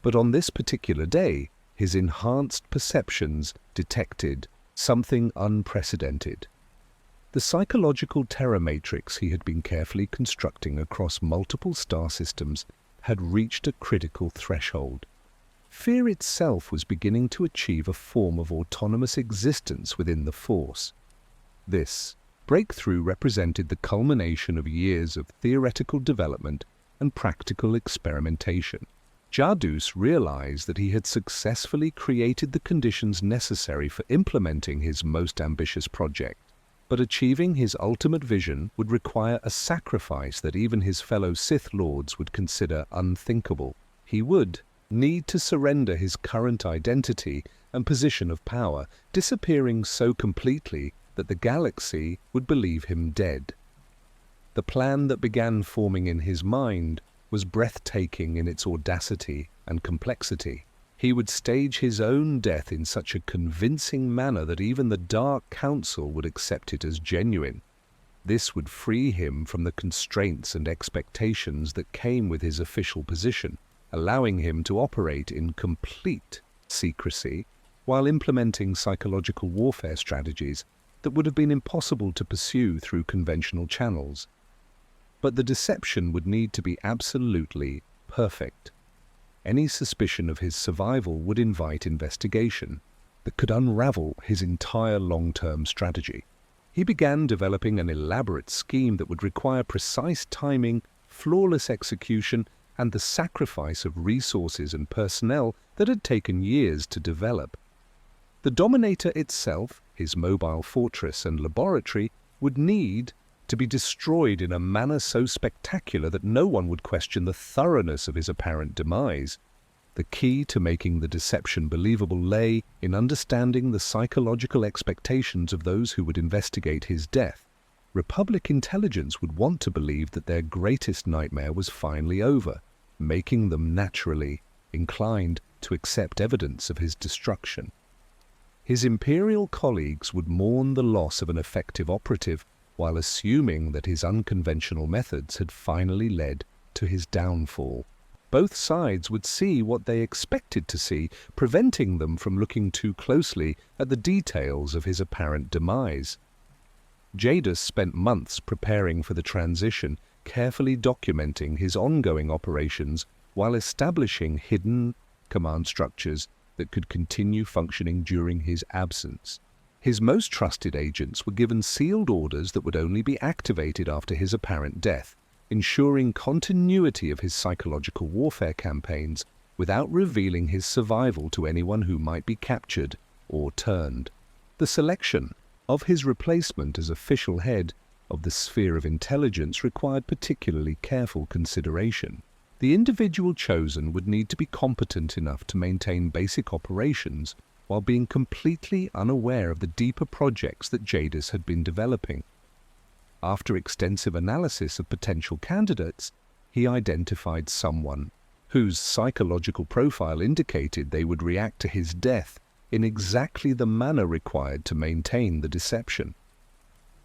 But on this particular day, his enhanced perceptions detected something unprecedented. The psychological terror matrix he had been carefully constructing across multiple star systems had reached a critical threshold. Fear itself was beginning to achieve a form of autonomous existence within the Force. This breakthrough represented the culmination of years of theoretical development and practical experimentation. Jadus realized that he had successfully created the conditions necessary for implementing his most ambitious project. But achieving his ultimate vision would require a sacrifice that even his fellow Sith Lords would consider unthinkable. He would need to surrender his current identity and position of power, disappearing so completely that the galaxy would believe him dead. The plan that began forming in his mind was breathtaking in its audacity and complexity. He would stage his own death in such a convincing manner that even the Dark Council would accept it as genuine. This would free him from the constraints and expectations that came with his official position, allowing him to operate in complete secrecy while implementing psychological warfare strategies that would have been impossible to pursue through conventional channels. But the deception would need to be absolutely perfect. Any suspicion of his survival would invite investigation that could unravel his entire long-term strategy. He began developing an elaborate scheme that would require precise timing, flawless execution, and the sacrifice of resources and personnel that had taken years to develop. The Dominator itself, his mobile fortress and laboratory, would need to be destroyed in a manner so spectacular that no one would question the thoroughness of his apparent demise. The key to making the deception believable lay in understanding the psychological expectations of those who would investigate his death. Republic intelligence would want to believe that their greatest nightmare was finally over, making them naturally inclined to accept evidence of his destruction. His Imperial colleagues would mourn the loss of an effective operative while assuming that his unconventional methods had finally led to his downfall. Both sides would see what they expected to see, preventing them from looking too closely at the details of his apparent demise. Jadus spent months preparing for the transition, carefully documenting his ongoing operations while establishing hidden command structures that could continue functioning during his absence. His most trusted agents were given sealed orders that would only be activated after his apparent death, ensuring continuity of his psychological warfare campaigns without revealing his survival to anyone who might be captured or turned. The selection of his replacement as official head of the sphere of intelligence required particularly careful consideration. The individual chosen would need to be competent enough to maintain basic operations while being completely unaware of the deeper projects that Jadus had been developing. After extensive analysis of potential candidates, he identified someone whose psychological profile indicated they would react to his death in exactly the manner required to maintain the deception.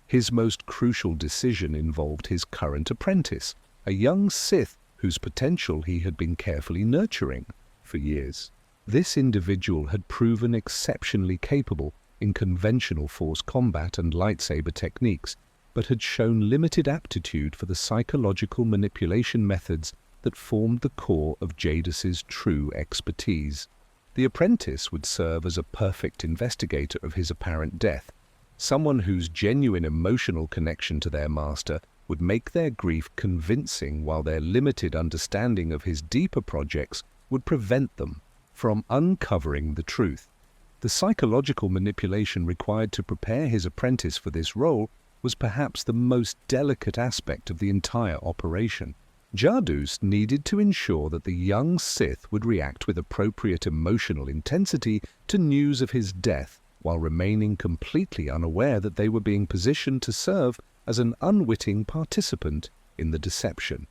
His most crucial decision involved his current apprentice, a young Sith whose potential he had been carefully nurturing for years. This individual had proven exceptionally capable in conventional force combat and lightsaber techniques, but had shown limited aptitude for the psychological manipulation methods that formed the core of Jadus's true expertise. The apprentice would serve as a perfect investigator of his apparent death, someone whose genuine emotional connection to their master would make their grief convincing while their limited understanding of his deeper projects would prevent them from uncovering the truth. The psychological manipulation required to prepare his apprentice for this role was perhaps the most delicate aspect of the entire operation. Jadus needed to ensure that the young Sith would react with appropriate emotional intensity to news of his death, while remaining completely unaware that they were being positioned to serve as an unwitting participant in the deception.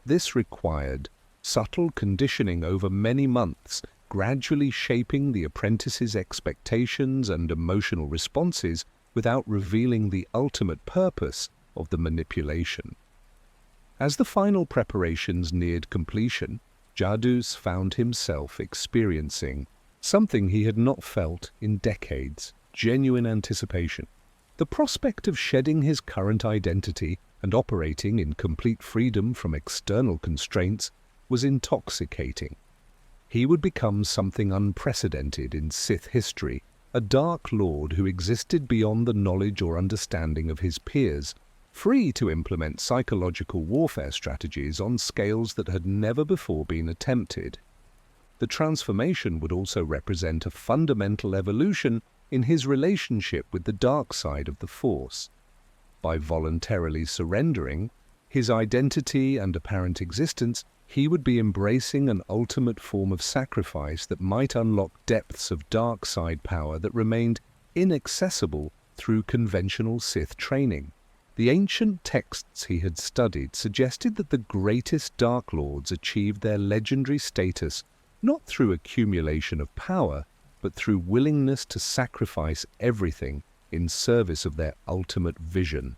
This required subtle conditioning over many months, gradually shaping the apprentice's expectations and emotional responses without revealing the ultimate purpose of the manipulation. As the final preparations neared completion, Jadus found himself experiencing something he had not felt in decades: genuine anticipation. The prospect of shedding his current identity and operating in complete freedom from external constraints was intoxicating. He would become something unprecedented in Sith history, a Dark Lord who existed beyond the knowledge or understanding of his peers, free to implement psychological warfare strategies on scales that had never before been attempted. The transformation would also represent a fundamental evolution in his relationship with the dark side of the Force. By voluntarily surrendering his identity and apparent existence, he would be embracing an ultimate form of sacrifice that might unlock depths of dark side power that remained inaccessible through conventional Sith training. The ancient texts he had studied suggested that the greatest Dark Lords achieved their legendary status not through accumulation of power, but through willingness to sacrifice everything in service of their ultimate vision.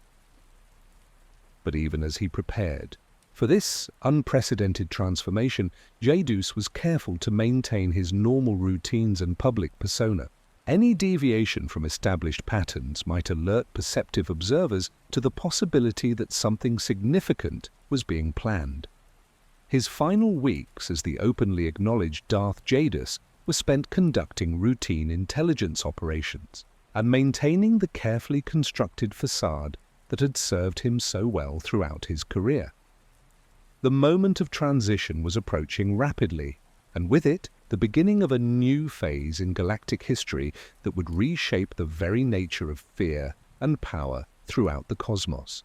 But even as he prepared for this unprecedented transformation, Jadus was careful to maintain his normal routines and public persona. Any deviation from established patterns might alert perceptive observers to the possibility that something significant was being planned. His final weeks as the openly acknowledged Darth Jadus were spent conducting routine intelligence operations and maintaining the carefully constructed facade that had served him so well throughout his career. The moment of transition was approaching rapidly, and with it, the beginning of a new phase in galactic history that would reshape the very nature of fear and power throughout the cosmos.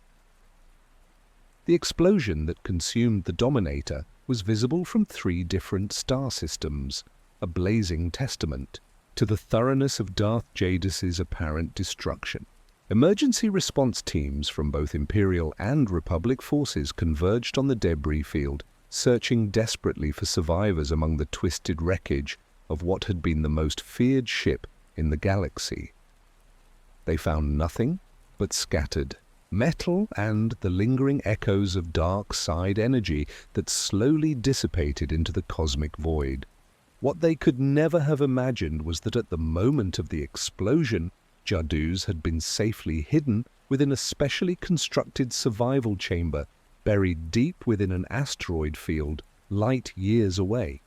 The explosion that consumed the Dominator was visible from 3 different star systems, a blazing testament to the thoroughness of Darth Jadus's apparent destruction. Emergency response teams from both Imperial and Republic forces converged on the debris field, searching desperately for survivors among the twisted wreckage of what had been the most feared ship in the galaxy. They found nothing but scattered metal and the lingering echoes of dark side energy that slowly dissipated into the cosmic void. What they could never have imagined was that at the moment of the explosion, Jadus had been safely hidden within a specially constructed survival chamber buried deep within an asteroid field light years away.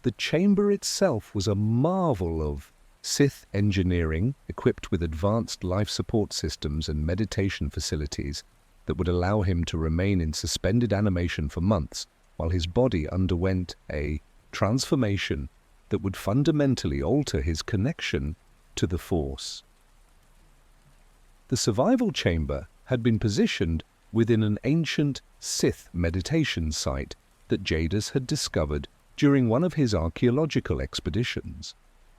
The chamber itself was a marvel of Sith engineering equipped with advanced life support systems and meditation facilities that would allow him to remain in suspended animation for months while his body underwent a transformation that would fundamentally alter his connection to the Force. The survival chamber had been positioned within an ancient Sith meditation site that Jadus had discovered during one of his archaeological expeditions.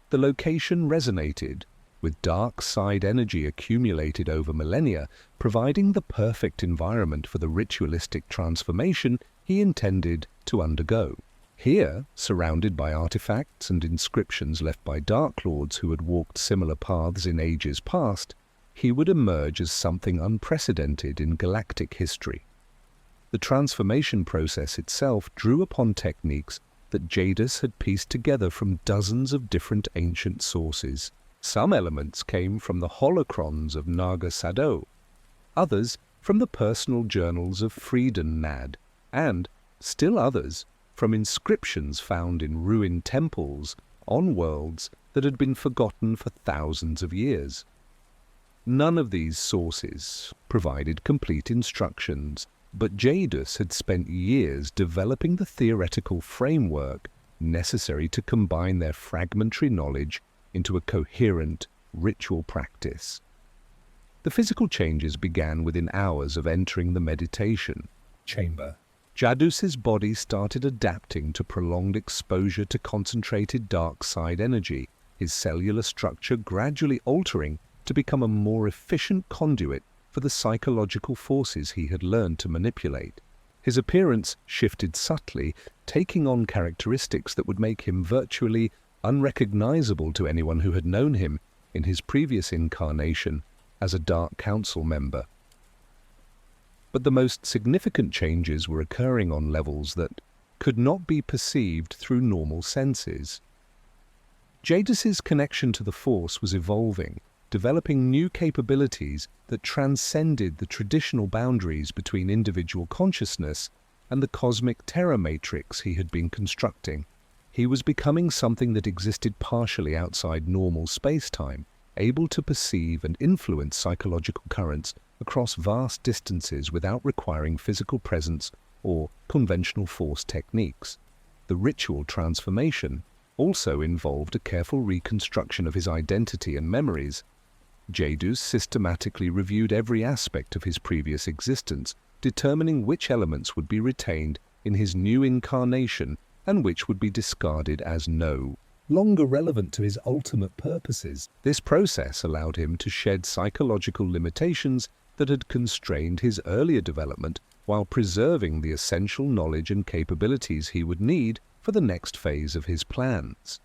The location resonated with dark side energy accumulated over millennia, providing the perfect environment for the ritualistic transformation he intended to undergo. Here, surrounded by artifacts and inscriptions left by Dark Lords who had walked similar paths in ages past, he would emerge as something unprecedented in galactic history. The transformation process itself drew upon techniques that Jadus had pieced together from dozens of different ancient sources. Some elements came from the holocrons of Naga Sadow, others from the personal journals of Freeden Nad, and, still others, from inscriptions found in ruined temples on worlds that had been forgotten for thousands of years. None of these sources provided complete instructions, but Jadus had spent years developing the theoretical framework necessary to combine their fragmentary knowledge into a coherent ritual practice. The physical changes began within hours of entering the meditation chamber. Jadus's body started adapting to prolonged exposure to concentrated dark side energy, his cellular structure gradually altering to become a more efficient conduit for the psychological forces he had learned to manipulate. His appearance shifted subtly, taking on characteristics that would make him virtually unrecognizable to anyone who had known him in his previous incarnation as a Dark Council member. But the most significant changes were occurring on levels that could not be perceived through normal senses. Jadus's connection to the Force was evolving, developing new capabilities that transcended the traditional boundaries between individual consciousness and the cosmic terror matrix he had been constructing. He was becoming something that existed partially outside normal space-time, able to perceive and influence psychological currents across vast distances without requiring physical presence or conventional Force techniques. The ritual transformation also involved a careful reconstruction of his identity and memories. Jadus systematically reviewed every aspect of his previous existence, determining which elements would be retained in his new incarnation and which would be discarded as no longer relevant to his ultimate purposes. This process allowed him to shed psychological limitations that had constrained his earlier development while preserving the essential knowledge and capabilities he would need for the next phase of his plans.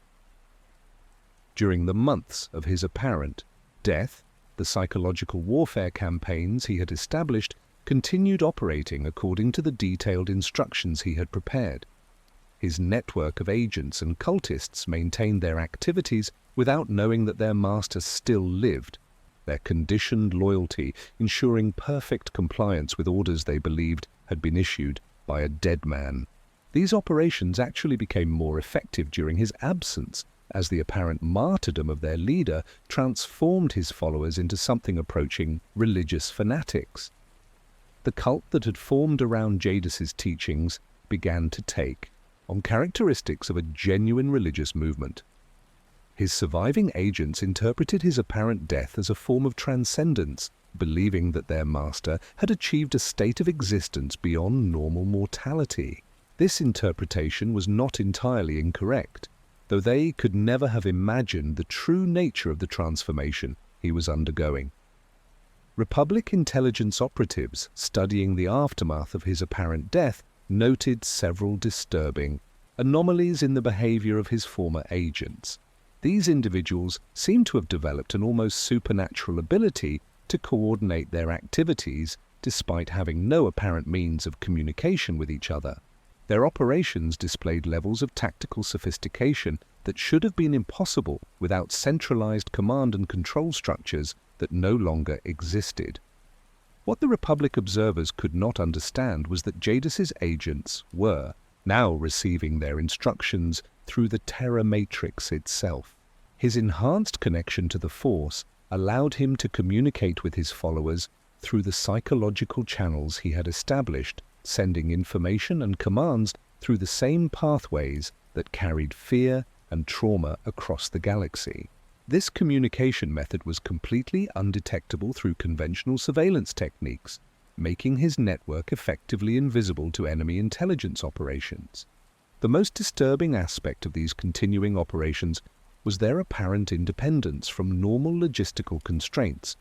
During the months of his apparent death, the psychological warfare campaigns he had established continued operating according to the detailed instructions he had prepared. His network of agents and cultists maintained their activities without knowing that their master still lived, their conditioned loyalty ensuring perfect compliance with orders they believed had been issued by a dead man. These operations actually became more effective during his absence, as the apparent martyrdom of their leader transformed his followers into something approaching religious fanatics. The cult that had formed around Jadus's teachings began to take on characteristics of a genuine religious movement. His surviving agents interpreted his apparent death as a form of transcendence, believing that their master had achieved a state of existence beyond normal mortality. This interpretation was not entirely incorrect, though they could never have imagined the true nature of the transformation he was undergoing. Republic intelligence operatives studying the aftermath of his apparent death noted several disturbing anomalies in the behavior of his former agents. These individuals seemed to have developed an almost supernatural ability to coordinate their activities despite having no apparent means of communication with each other. Their operations displayed levels of tactical sophistication that should have been impossible without centralized command and control structures that no longer existed. What the Republic observers could not understand was that Jadus's agents were now receiving their instructions through the Terra Matrix itself. His enhanced connection to the Force allowed him to communicate with his followers through the psychological channels he had established, sending information and commands through the same pathways that carried fear and trauma across the galaxy. This communication method was completely undetectable through conventional surveillance techniques, making his network effectively invisible to enemy intelligence operations. The most disturbing aspect of these continuing operations was their apparent independence from normal logistical constraints.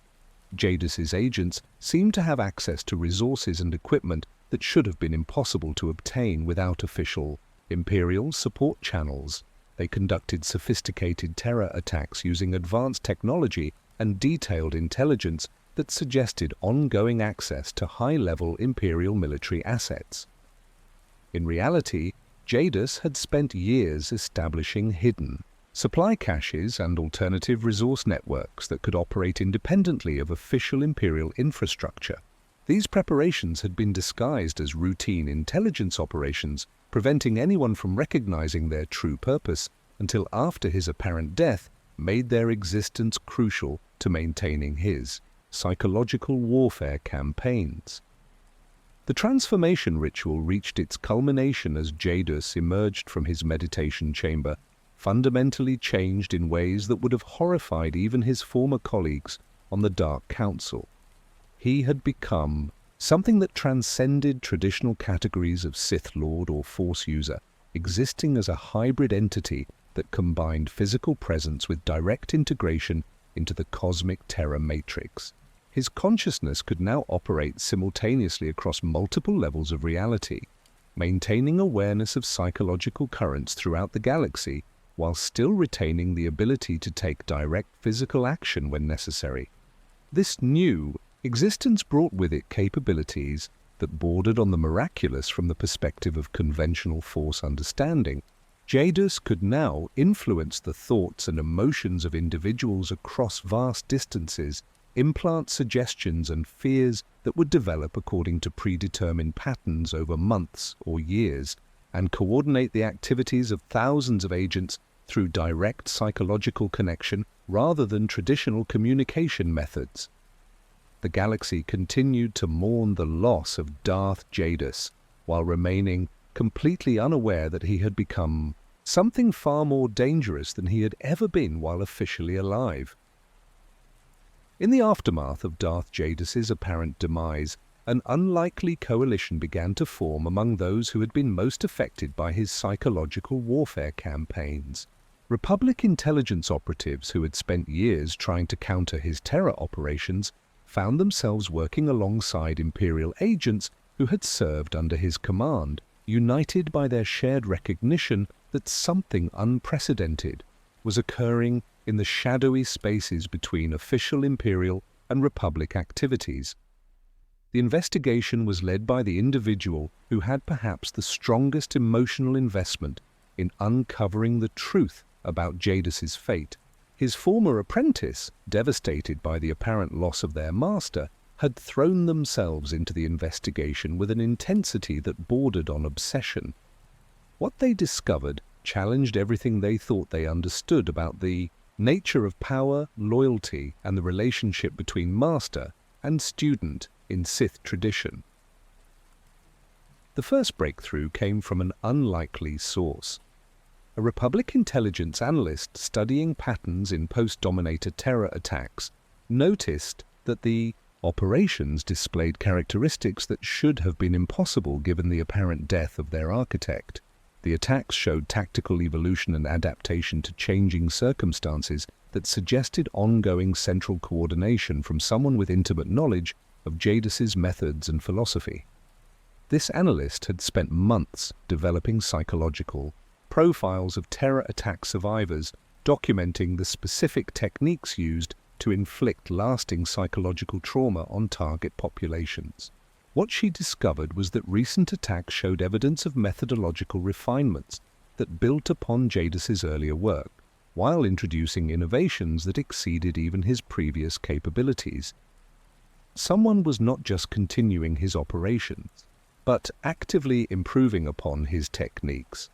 Jadus's agents seemed to have access to resources and equipment that should have been impossible to obtain without official Imperial support channels. They conducted sophisticated terror attacks using advanced technology and detailed intelligence that suggested ongoing access to high-level Imperial military assets. In reality, Jadus had spent years establishing hidden supply caches and alternative resource networks that could operate independently of official Imperial infrastructure. These preparations had been disguised as routine intelligence operations, preventing anyone from recognizing their true purpose until after his apparent death made their existence crucial to maintaining his psychological warfare campaigns. The transformation ritual reached its culmination as Jadus emerged from his meditation chamber, fundamentally changed in ways that would have horrified even his former colleagues on the Dark Council. He had become something that transcended traditional categories of Sith Lord or Force user, existing as a hybrid entity that combined physical presence with direct integration into the cosmic Terra Matrix. His consciousness could now operate simultaneously across multiple levels of reality, maintaining awareness of psychological currents throughout the galaxy while still retaining the ability to take direct physical action when necessary. This new existence brought with it capabilities that bordered on the miraculous from the perspective of conventional Force understanding. Jadus could now influence the thoughts and emotions of individuals across vast distances, implant suggestions and fears that would develop according to predetermined patterns over months or years, and coordinate the activities of thousands of agents through direct psychological connection rather than traditional communication methods. The galaxy continued to mourn the loss of Darth Jadus, while remaining completely unaware that he had become something far more dangerous than he had ever been while officially alive. In the aftermath of Darth Jadus's apparent demise, an unlikely coalition began to form among those who had been most affected by his psychological warfare campaigns. Republic intelligence operatives who had spent years trying to counter his terror operations found themselves working alongside Imperial agents who had served under his command, united by their shared recognition that something unprecedented was occurring in the shadowy spaces between official Imperial and Republic activities. The investigation was led by the individual who had perhaps the strongest emotional investment in uncovering the truth about Jadus's fate. His former apprentice, devastated by the apparent loss of their master, had thrown themselves into the investigation with an intensity that bordered on obsession. What they discovered challenged everything they thought they understood about the nature of power, loyalty, and the relationship between master and student in Sith tradition. The first breakthrough came from an unlikely source. A Republic intelligence analyst studying patterns in post-Dominator terror attacks noticed that the operations displayed characteristics that should have been impossible given the apparent death of their architect. The attacks showed tactical evolution and adaptation to changing circumstances that suggested ongoing central coordination from someone with intimate knowledge of Jadus's methods and philosophy. This analyst had spent months developing psychological profiles of terror attack survivors, documenting the specific techniques used to inflict lasting psychological trauma on target populations. What she discovered was that recent attacks showed evidence of methodological refinements that built upon Jadus's earlier work, while introducing innovations that exceeded even his previous capabilities. Someone was not just continuing his operations, but actively improving upon his techniques.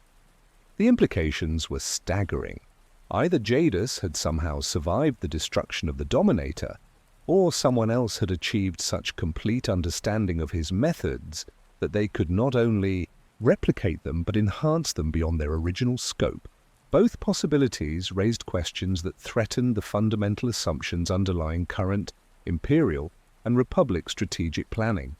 The implications were staggering. Either Jadus had somehow survived the destruction of the Dominator, or someone else had achieved such complete understanding of his methods that they could not only replicate them but enhance them beyond their original scope. Both possibilities raised questions that threatened the fundamental assumptions underlying current Imperial and Republic strategic planning.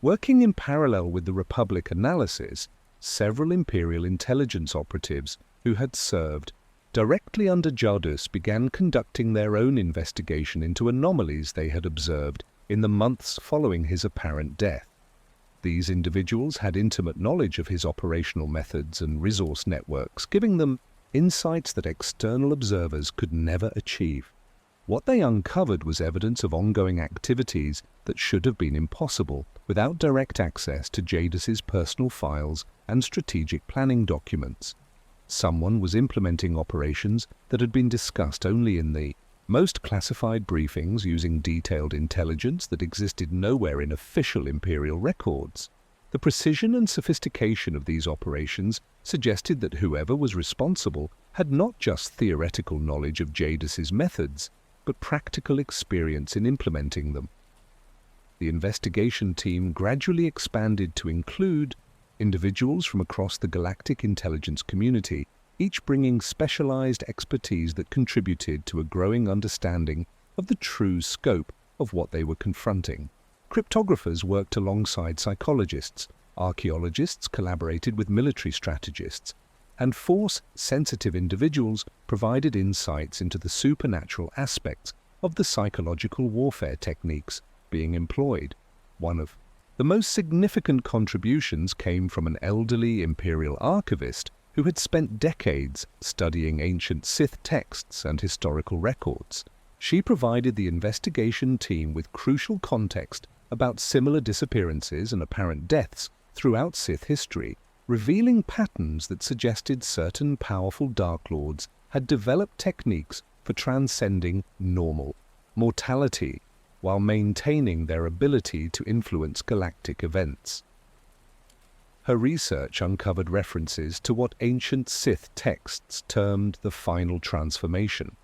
Working in parallel with the Republic analysis, several Imperial intelligence operatives who had served directly under Jadus began conducting their own investigation into anomalies they had observed in the months following his apparent death. These individuals had intimate knowledge of his operational methods and resource networks, giving them insights that external observers could never achieve. What they uncovered was evidence of ongoing activities that should have been impossible without direct access to Jadus's personal files and strategic planning documents. Someone was implementing operations that had been discussed only in the most classified briefings using detailed intelligence that existed nowhere in official Imperial records. The precision and sophistication of these operations suggested that whoever was responsible had not just theoretical knowledge of Jadus's methods, but practical experience in implementing them. The investigation team gradually expanded to include individuals from across the galactic intelligence community, each bringing specialized expertise that contributed to a growing understanding of the true scope of what they were confronting. Cryptographers worked alongside psychologists, archaeologists collaborated with military strategists, and force-sensitive individuals provided insights into the supernatural aspects of the psychological warfare techniques being employed. One of the most significant contributions came from an elderly Imperial archivist who had spent decades studying ancient Sith texts and historical records. She provided the investigation team with crucial context about similar disappearances and apparent deaths throughout Sith history, revealing patterns that suggested certain powerful Dark Lords had developed techniques for transcending normal mortality while maintaining their ability to influence galactic events. Her research uncovered references to what ancient Sith texts termed the final transformation,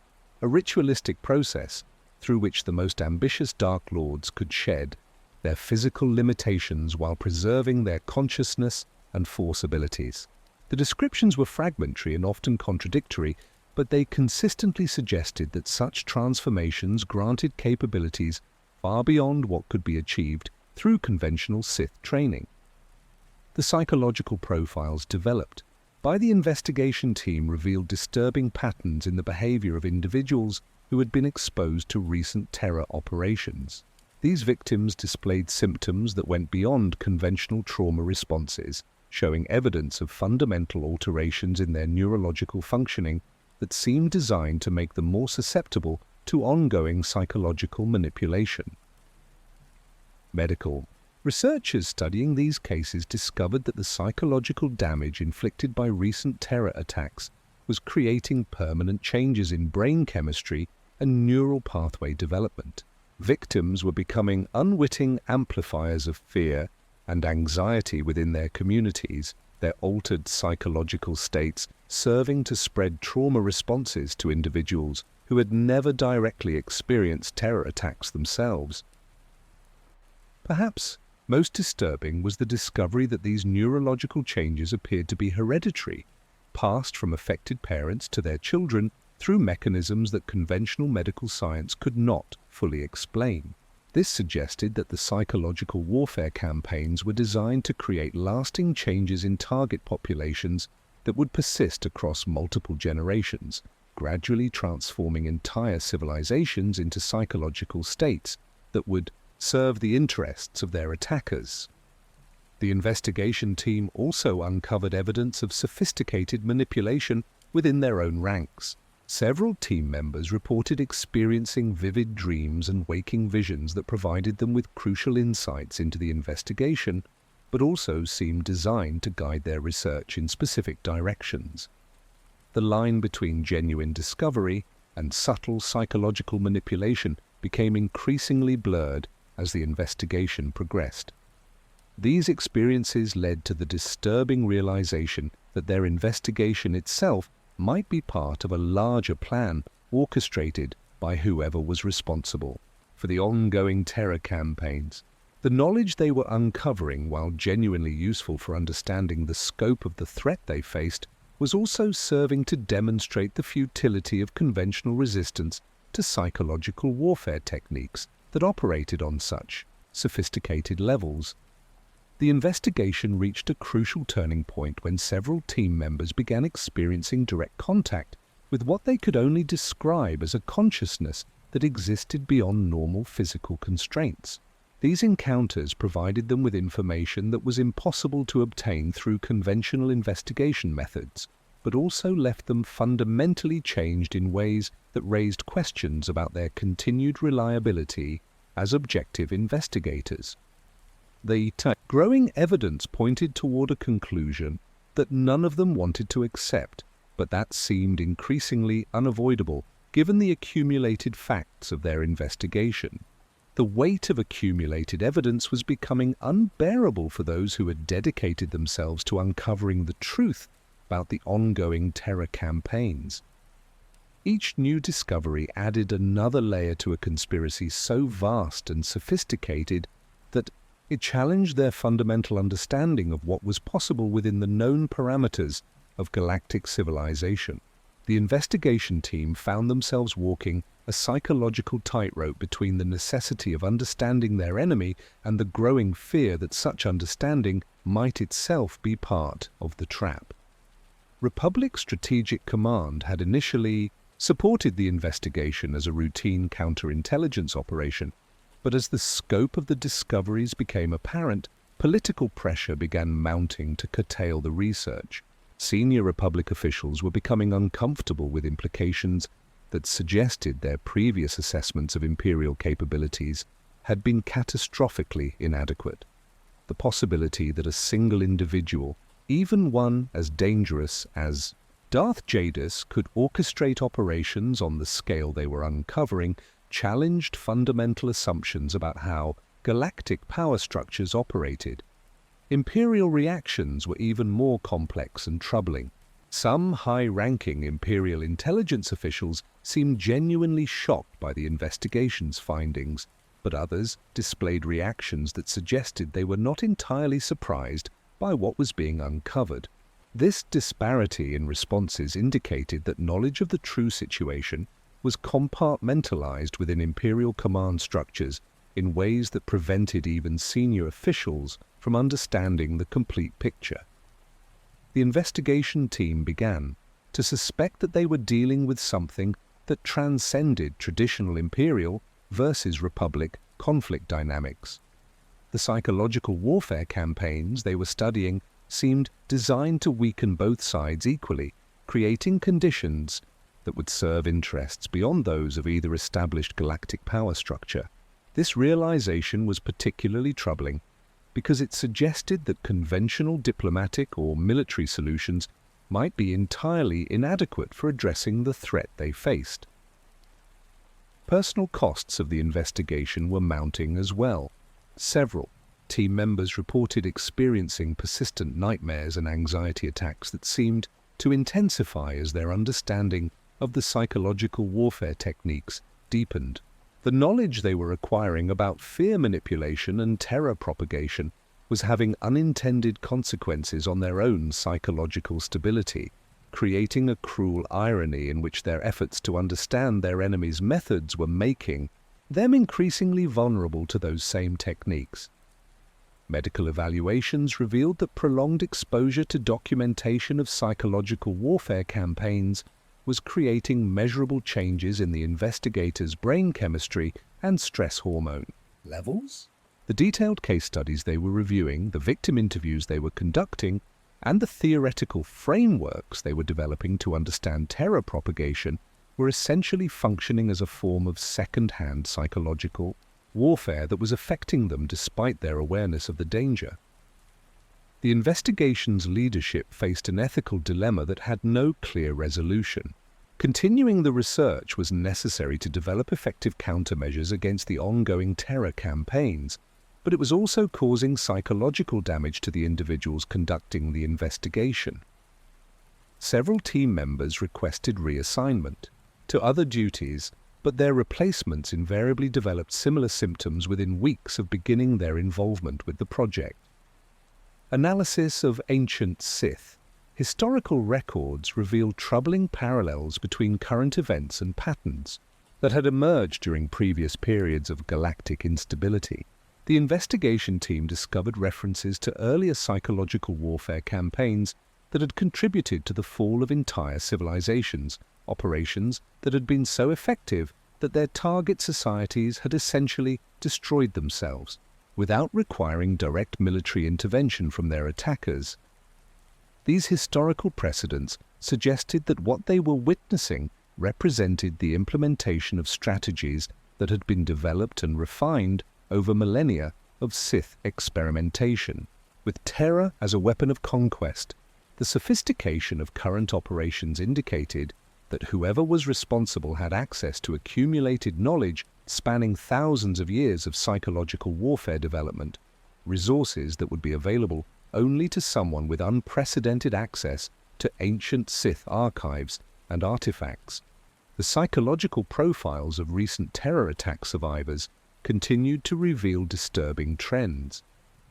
a ritualistic process through which the most ambitious Dark Lords could shed their physical limitations while preserving their consciousness and force abilities. The descriptions were fragmentary and often contradictory, but they consistently suggested that such transformations granted capabilities far beyond what could be achieved through conventional Sith training. The psychological profiles developed, by the investigation team revealed disturbing patterns in the behavior of individuals who had been exposed to recent terror operations. These victims displayed symptoms that went beyond conventional trauma responses, showing evidence of fundamental alterations in their neurological functioning that seemed designed to make them more susceptible to ongoing psychological manipulation. Medical researchers studying these cases discovered that the psychological damage inflicted by recent terror attacks was creating permanent changes in brain chemistry and neural pathway development. Victims were becoming unwitting amplifiers of fear and anxiety within their communities, their altered psychological states serving to spread trauma responses to individuals who had never directly experienced terror attacks themselves. Perhaps most disturbing was the discovery that these neurological changes appeared to be hereditary, passed from affected parents to their children through mechanisms that conventional medical science could not fully explain. This suggested that the psychological warfare campaigns were designed to create lasting changes in target populations that would persist across multiple generations, gradually transforming entire civilizations into psychological states that would serve the interests of their attackers. The investigation team also uncovered evidence of sophisticated manipulation within their own ranks. Several team members reported experiencing vivid dreams and waking visions that provided them with crucial insights into the investigation, but also seemed designed to guide their research in specific directions. The line between genuine discovery and subtle psychological manipulation became increasingly blurred as the investigation progressed. These experiences led to the disturbing realization that their investigation itself might be part of a larger plan orchestrated by whoever was responsible for the ongoing terror campaigns. The knowledge they were uncovering, while genuinely useful for understanding the scope of the threat they faced, was also serving to demonstrate the futility of conventional resistance to psychological warfare techniques that operated on such sophisticated levels. The investigation reached a crucial turning point when several team members began experiencing direct contact with what they could only describe as a consciousness that existed beyond normal physical constraints. These encounters provided them with information that was impossible to obtain through conventional investigation methods, but also left them fundamentally changed in ways that raised questions about their continued reliability as objective investigators. The growing evidence pointed toward a conclusion that none of them wanted to accept, but that seemed increasingly unavoidable given the accumulated facts of their investigation. The weight of accumulated evidence was becoming unbearable for those who had dedicated themselves to uncovering the truth about the ongoing terror campaigns. Each new discovery added another layer to a conspiracy so vast and sophisticated that it challenged their fundamental understanding of what was possible within the known parameters of galactic civilization. The investigation team found themselves walking a psychological tightrope between the necessity of understanding their enemy and the growing fear that such understanding might itself be part of the trap. Republic Strategic Command had initially supported the investigation as a routine counterintelligence operation, but as the scope of the discoveries became apparent, political pressure began mounting to curtail the research. Senior Republic officials were becoming uncomfortable with implications that suggested their previous assessments of Imperial capabilities had been catastrophically inadequate. The possibility that a single individual, even one as dangerous as Darth Jadus, could orchestrate operations on the scale they were uncovering challenged fundamental assumptions about how galactic power structures operated. Imperial reactions were even more complex and troubling. Some high-ranking Imperial intelligence officials seemed genuinely shocked by the investigation's findings, but others displayed reactions that suggested they were not entirely surprised by what was being uncovered. This disparity in responses indicated that knowledge of the true situation was compartmentalized within Imperial command structures in ways that prevented even senior officials from understanding the complete picture. the investigation team began to suspect that they were dealing with something that transcended traditional imperial versus republic conflict dynamics. The psychological warfare campaigns they were studying seemed designed to weaken both sides equally, creating conditions that would serve interests beyond those of either established galactic power structure. This realization was particularly troubling because it suggested that conventional diplomatic or military solutions might be entirely inadequate for addressing the threat they faced. Personal costs of the investigation were mounting as well. Several team members reported experiencing persistent nightmares and anxiety attacks that seemed to intensify as their understanding of the psychological warfare techniques deepened. The knowledge they were acquiring about fear manipulation and terror propagation was having unintended consequences on their own psychological stability, creating a cruel irony in which their efforts to understand their enemy's methods were making them increasingly vulnerable to those same techniques. Medical evaluations revealed that prolonged exposure to documentation of psychological warfare campaigns was creating measurable changes in the investigators' brain chemistry and stress hormone levels. The detailed case studies they were reviewing, the victim interviews they were conducting, and the theoretical frameworks they were developing to understand terror propagation were essentially functioning as a form of second-hand psychological warfare that was affecting them despite their awareness of the danger. The investigation's leadership faced an ethical dilemma that had no clear resolution. Continuing the research was necessary to develop effective countermeasures against the ongoing terror campaigns, but it was also causing psychological damage to the individuals conducting the investigation. Several team members requested reassignment to other duties, but their replacements invariably developed similar symptoms within weeks of beginning their involvement with the project. Analysis of ancient Sith. Historical records revealed troubling parallels between current events and patterns that had emerged during previous periods of galactic instability. The investigation team discovered references to earlier psychological warfare campaigns that had contributed to the fall of entire civilizations, operations that had been so effective that their target societies had essentially destroyed themselves, without requiring direct military intervention from their attackers. These historical precedents suggested that what they were witnessing represented the implementation of strategies that had been developed and refined over millennia of Sith experimentation. With terror as a weapon of conquest, the sophistication of current operations indicated that whoever was responsible had access to accumulated knowledge spanning thousands of years of psychological warfare development, resources that would be available only to someone with unprecedented access to ancient Sith archives and artifacts. The psychological profiles of recent terror attack survivors continued to reveal disturbing trends.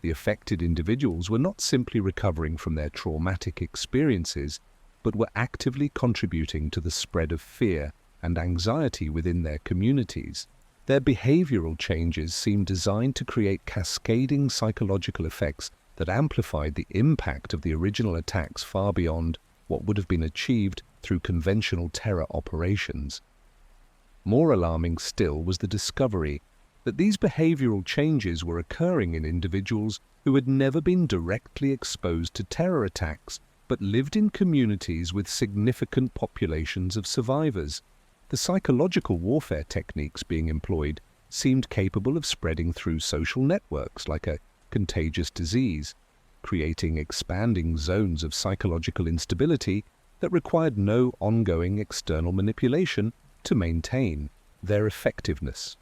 The affected individuals were not simply recovering from their traumatic experiences, but were actively contributing to the spread of fear and anxiety within their communities. Their behavioral changes seemed designed to create cascading psychological effects that amplified the impact of the original attacks far beyond what would have been achieved through conventional terror operations. More alarming still was the discovery that these behavioral changes were occurring in individuals who had never been directly exposed to terror attacks but lived in communities with significant populations of survivors. The psychological warfare techniques being employed seemed capable of spreading through social networks like a contagious disease, creating expanding zones of psychological instability that required no ongoing external manipulation to maintain their effectiveness.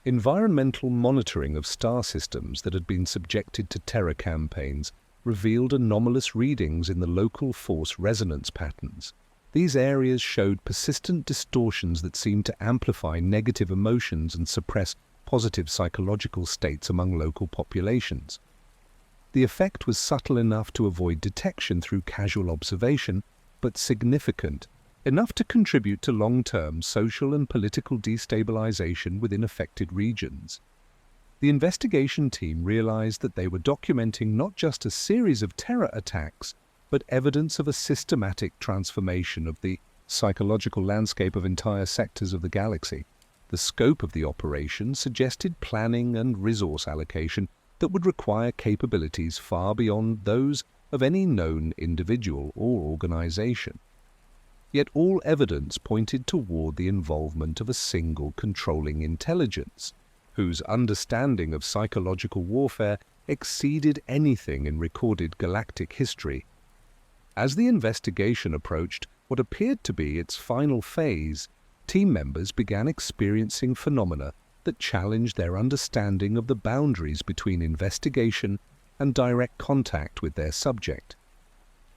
Environmental monitoring of star systems that had been subjected to terror campaigns revealed anomalous readings in the local force resonance patterns. These areas showed persistent distortions that seemed to amplify negative emotions and suppress positive psychological states among local populations. The effect was subtle enough to avoid detection through casual observation, but significant enough to contribute to long-term social and political destabilization within affected regions. The investigation team realized that they were documenting not just a series of terror attacks, but evidence of a systematic transformation of the psychological landscape of entire sectors of the galaxy. The scope of the operation suggested planning and resource allocation that would require capabilities far beyond those of any known individual or organization. Yet all evidence pointed toward the involvement of a single controlling intelligence, whose understanding of psychological warfare exceeded anything in recorded galactic history. As the investigation approached what appeared to be its final phase, team members began experiencing phenomena that challenged their understanding of the boundaries between investigation and direct contact with their subject.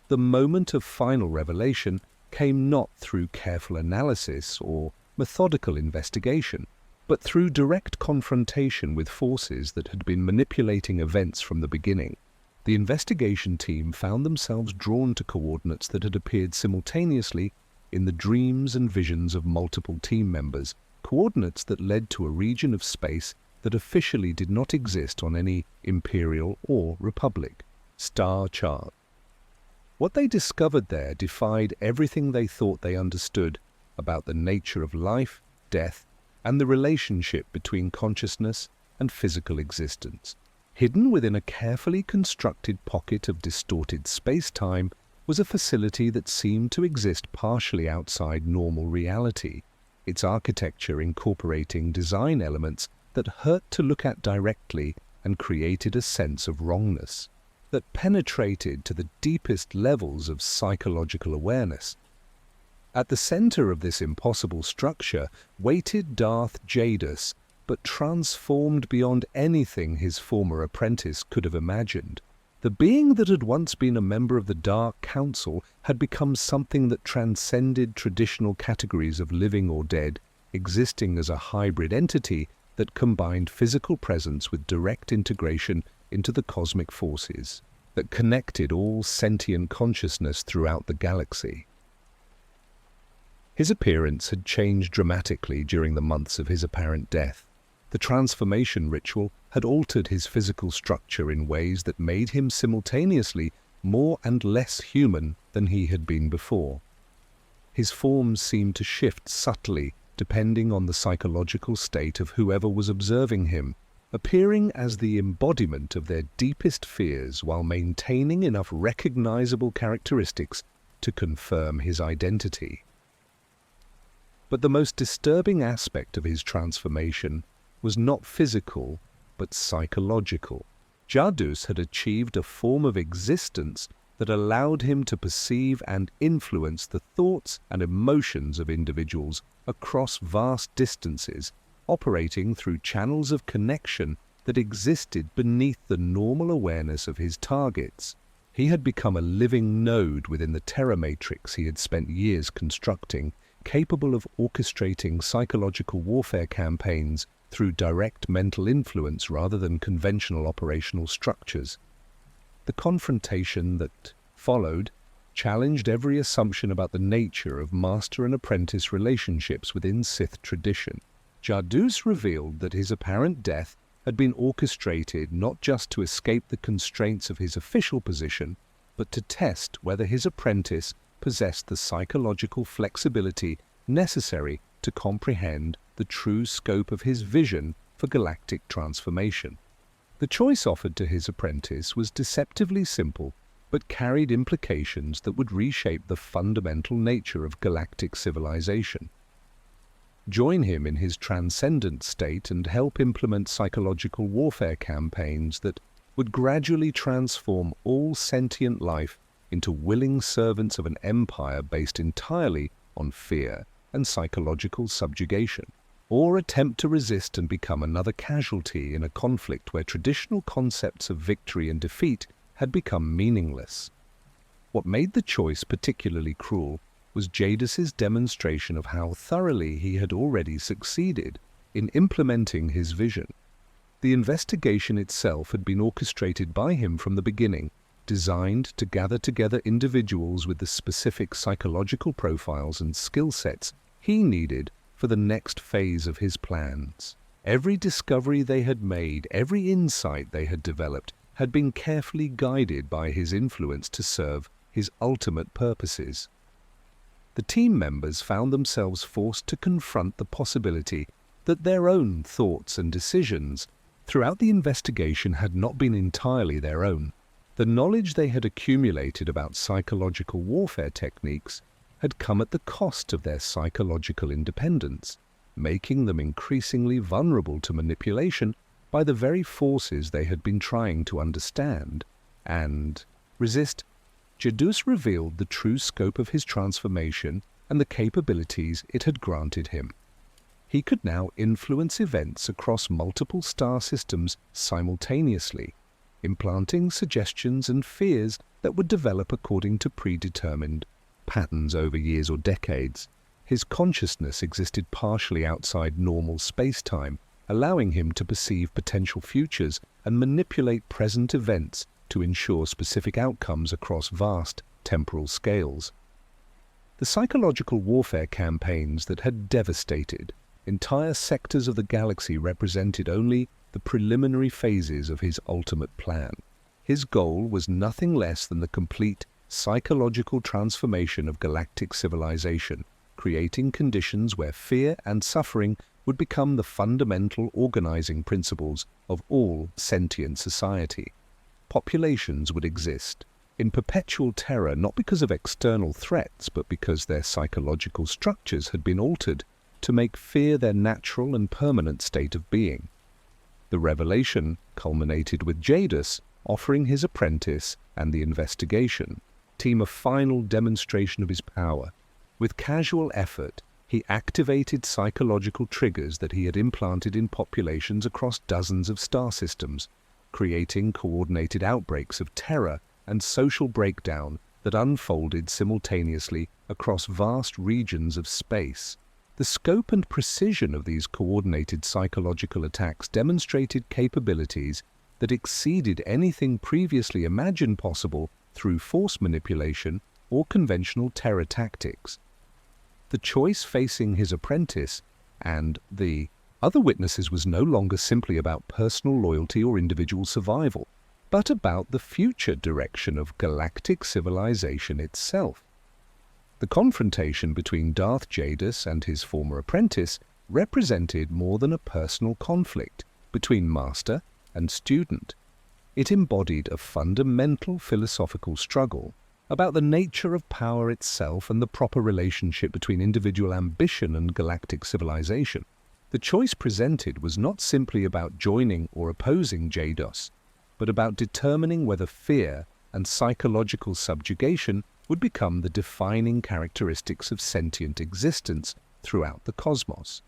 The moment of final revelation came not through careful analysis or methodical investigation, but through direct confrontation with forces that had been manipulating events from the beginning. The investigation team found themselves drawn to coordinates that had appeared simultaneously in the dreams and visions of multiple team members, coordinates that led to a region of space that officially did not exist on any Imperial or Republic star chart. What they discovered there defied everything they thought they understood about the nature of life, death, and the relationship between consciousness and physical existence. Hidden within a carefully constructed pocket of distorted space-time was a facility that seemed to exist partially outside normal reality, its architecture incorporating design elements that hurt to look at directly and created a sense of wrongness that penetrated to the deepest levels of psychological awareness. At the center of this impossible structure waited Darth Jadus, but transformed beyond anything his former apprentice could have imagined. The being that had once been a member of the Dark Council had become something that transcended traditional categories of living or dead, existing as a hybrid entity that combined physical presence with direct integration into the cosmic forces that connected all sentient consciousness throughout the galaxy. His appearance had changed dramatically during the months of his apparent death. The transformation ritual had altered his physical structure in ways that made him simultaneously more and less human than he had been before. His form seemed to shift subtly depending on the psychological state of whoever was observing him, appearing as the embodiment of their deepest fears while maintaining enough recognizable characteristics to confirm his identity. But the most disturbing aspect of his transformation was not physical, but psychological. Jadus had achieved a form of existence that allowed him to perceive and influence the thoughts and emotions of individuals across vast distances, operating through channels of connection that existed beneath the normal awareness of his targets. He had become a living node within the terror matrix he had spent years constructing, capable of orchestrating psychological warfare campaigns through direct mental influence rather than conventional operational structures. The confrontation that followed challenged every assumption about the nature of master and apprentice relationships within Sith tradition. Jadus revealed that his apparent death had been orchestrated not just to escape the constraints of his official position, but to test whether his apprentice possessed the psychological flexibility necessary to comprehend the true scope of his vision for galactic transformation. The choice offered to his apprentice was deceptively simple, but carried implications that would reshape the fundamental nature of galactic civilization. Join him in his transcendent state and help implement psychological warfare campaigns that would gradually transform all sentient life into willing servants of an empire based entirely on fear and psychological subjugation, or attempt to resist and become another casualty in a conflict where traditional concepts of victory and defeat had become meaningless. What made the choice particularly cruel was Jadus's demonstration of how thoroughly he had already succeeded in implementing his vision. The investigation itself had been orchestrated by him from the beginning, designed to gather together individuals with the specific psychological profiles and skill sets he needed for the next phase of his plans. Every discovery they had made, every insight they had developed, had been carefully guided by his influence to serve his ultimate purposes. The team members found themselves forced to confront the possibility that their own thoughts and decisions throughout the investigation had not been entirely their own. The knowledge they had accumulated about psychological warfare techniques had come at the cost of their psychological independence, making them increasingly vulnerable to manipulation by the very forces they had been trying to understand and resist. Jadus revealed the true scope of his transformation and the capabilities it had granted him. He could now influence events across multiple star systems simultaneously, implanting suggestions and fears that would develop according to predetermined patterns over years or decades. His consciousness existed partially outside normal space-time, allowing him to perceive potential futures and manipulate present events to ensure specific outcomes across vast temporal scales. The psychological warfare campaigns that had devastated entire sectors of the galaxy represented only the preliminary phases of his ultimate plan. His goal was nothing less than the complete psychological transformation of galactic civilization, creating conditions where fear and suffering would become the fundamental organizing principles of all sentient society. Populations would exist in perpetual terror not because of external threats, but because their psychological structures had been altered to make fear their natural and permanent state of being. The revelation culminated with Jadus offering his apprentice and the investigation team a final demonstration of his power. With casual effort, he activated psychological triggers that he had implanted in populations across dozens of star systems, creating coordinated outbreaks of terror and social breakdown that unfolded simultaneously across vast regions of space. The scope and precision of these coordinated psychological attacks demonstrated capabilities that exceeded anything previously imagined possible through force manipulation or conventional terror tactics. The choice facing his apprentice and the other witnesses was no longer simply about personal loyalty or individual survival, but about the future direction of galactic civilization itself. The confrontation between Darth Jadus and his former apprentice represented more than a personal conflict between master and student. It embodied a fundamental philosophical struggle about the nature of power itself and the proper relationship between individual ambition and galactic civilization. The choice presented was not simply about joining or opposing Jadus, but about determining whether fear and psychological subjugation would become the defining characteristics of sentient existence throughout the cosmos.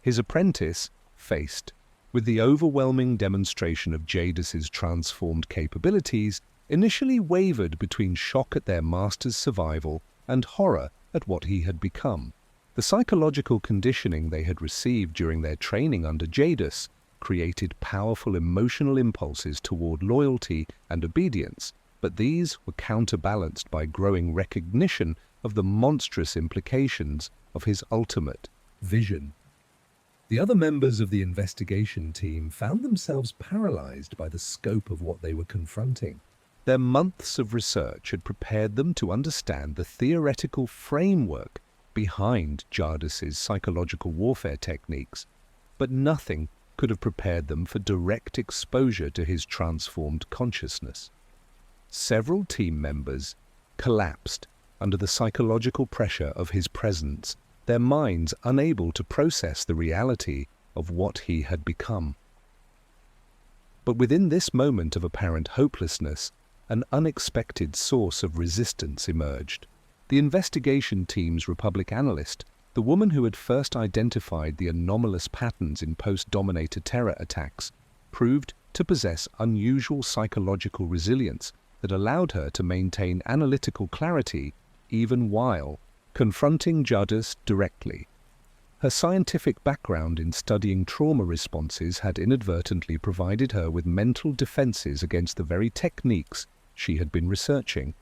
His apprentice, faced with the overwhelming demonstration of Jadus's transformed capabilities, initially wavered between shock at their master's survival and horror at what he had become. The psychological conditioning they had received during their training under Jadus created powerful emotional impulses toward loyalty and obedience, but these were counterbalanced by growing recognition of the monstrous implications of his ultimate vision. The other members of the investigation team found themselves paralyzed by the scope of what they were confronting. Their months of research had prepared them to understand the theoretical framework behind Jadus's psychological warfare techniques, but nothing could have prepared them for direct exposure to his transformed consciousness. Several team members collapsed under the psychological pressure of his presence, their minds unable to process the reality of what he had become. But within this moment of apparent hopelessness, an unexpected source of resistance emerged. The investigation team's Republic analyst, the woman who had first identified the anomalous patterns in post-Dominator terror attacks, proved to possess unusual psychological resilience that allowed her to maintain analytical clarity even while confronting Jadus directly. Her scientific background in studying trauma responses had inadvertently provided her with mental defenses against the very techniques she had been researching.